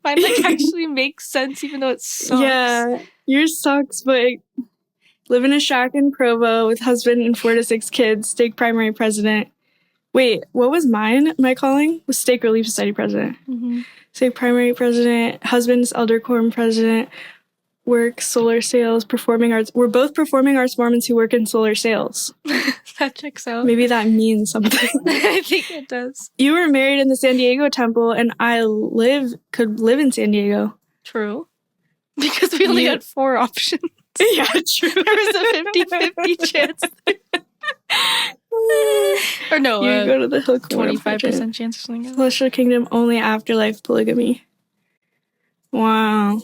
Mine like actually makes sense even though it sucks. Yeah, yours sucks, but live in a shack in Provo with husband and 4 to 6 kids, stake primary president. Wait, what was mine? My calling was Stake Relief Society president. Mm-hmm. Stake primary president, husband's elder quorum president, work solar sales, performing arts. We're both performing arts Mormons who work in solar sales. That checks out. Maybe that means something. I think it does. You were married in the San Diego temple, and I could live in San Diego. True. Because we only had 4 options. Yeah, true. There was a 50-50 chance. Or no, You go to the Hill 25% chance or something. Celestial Kingdom, only afterlife polygamy. Wow.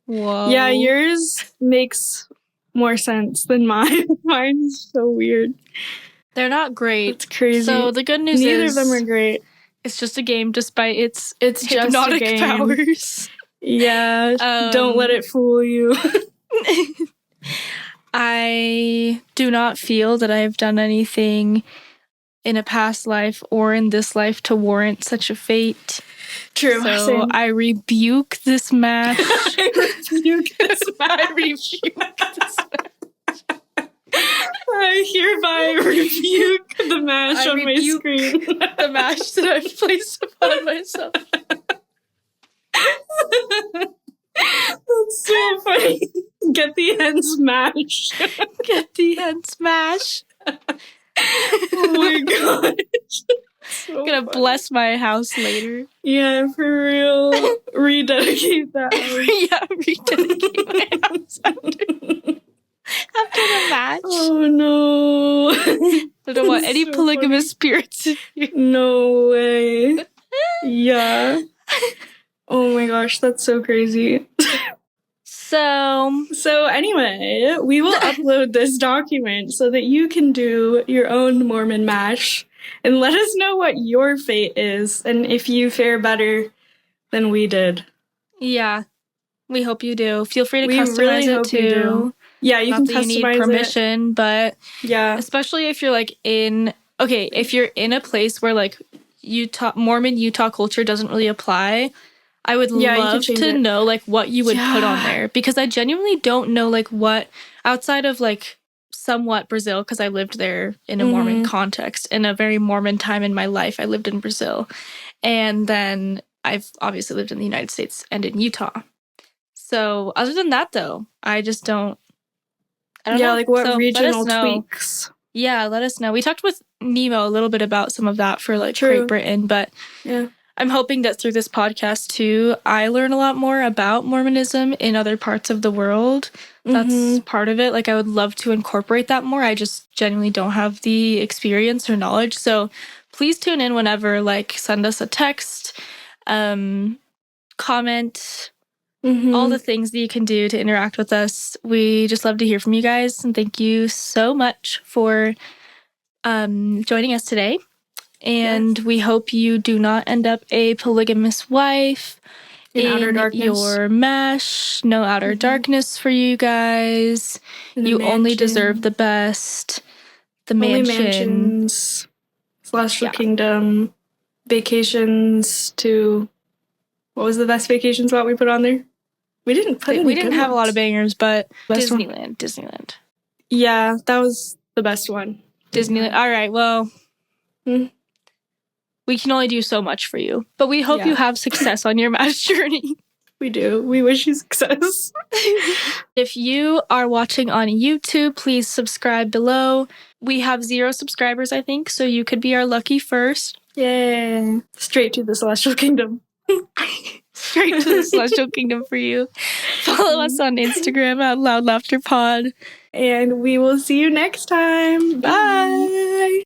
Whoa. Yeah, yours makes more sense than mine. Mine's so weird. They're not great. It's crazy. So the good news Neither is of them are great. It's just a game despite its just hypnotic a game. powers. Yeah, don't let it fool you. I do not feel that I have done anything in a past life or in this life to warrant such a fate. True. So Same. I rebuke this match. I rebuke this I hereby rebuke the M.A.S.H on my screen. The M.A.S.H that I've placed upon myself. That's so funny. Get the end smash. Get the end smash. Oh my gosh. So I'm gonna bless my house later. Yeah, for real. Rededicate that house. Yeah, rededicate my house after the match. Oh no. I don't want any so polygamous spirits in here. No way. Yeah. Oh my gosh, that's so crazy. So anyway, we will upload this document so that you can do your own Mormon M.A.S.H and let us know what your fate is and if you fare better than we did. Yeah, we hope you do. Feel free to We customize really it hope too. you do. Yeah, you Not can that you need customize permission, but yeah, especially if you're like in okay, if you're in a place where like Mormon Utah culture doesn't really apply, I would love to know like what you would put on there, because I genuinely don't know like what, outside of like somewhat Brazil, because I lived there in a Mormon context in a very Mormon time in my life. I lived in Brazil, and then I've obviously lived in the United States and in Utah. So other than that, though, I just don't. I don't know. Like what so regional tweaks? Yeah, let us know. We talked with Nemo a little bit about some of that for like Great Britain, but I'm hoping that through this podcast too, I learn a lot more about Mormonism in other parts of the world. That's part of it. Like I would love to incorporate that more. I just genuinely don't have the experience or knowledge. So please tune in whenever, like send us a text, comment, all the things that you can do to interact with us. We just love to hear from you guys. And thank you so much for joining us today. And we hope you do not end up a polygamous wife in outer darkness. Your M.A.S.H. No outer darkness for you guys. You only deserve the best. The only mansion. Celestial Kingdom. Vacations to... What was the best vacation spot we put on there? We didn't put We didn't have a lot of bangers, but Disneyland. Yeah, that was the best one. Disneyland. All right, well... We can only do so much for you, but we hope you have success on your M.A.S.H journey. We do. We wish you success. If you are watching on YouTube, please subscribe below. We have 0 subscribers, I think, so you could be our lucky first. Yay. Straight to the Celestial Kingdom. Straight to the Celestial Kingdom for you. Follow us on Instagram at Loud Laughter Pod. And we will see you next time. Bye.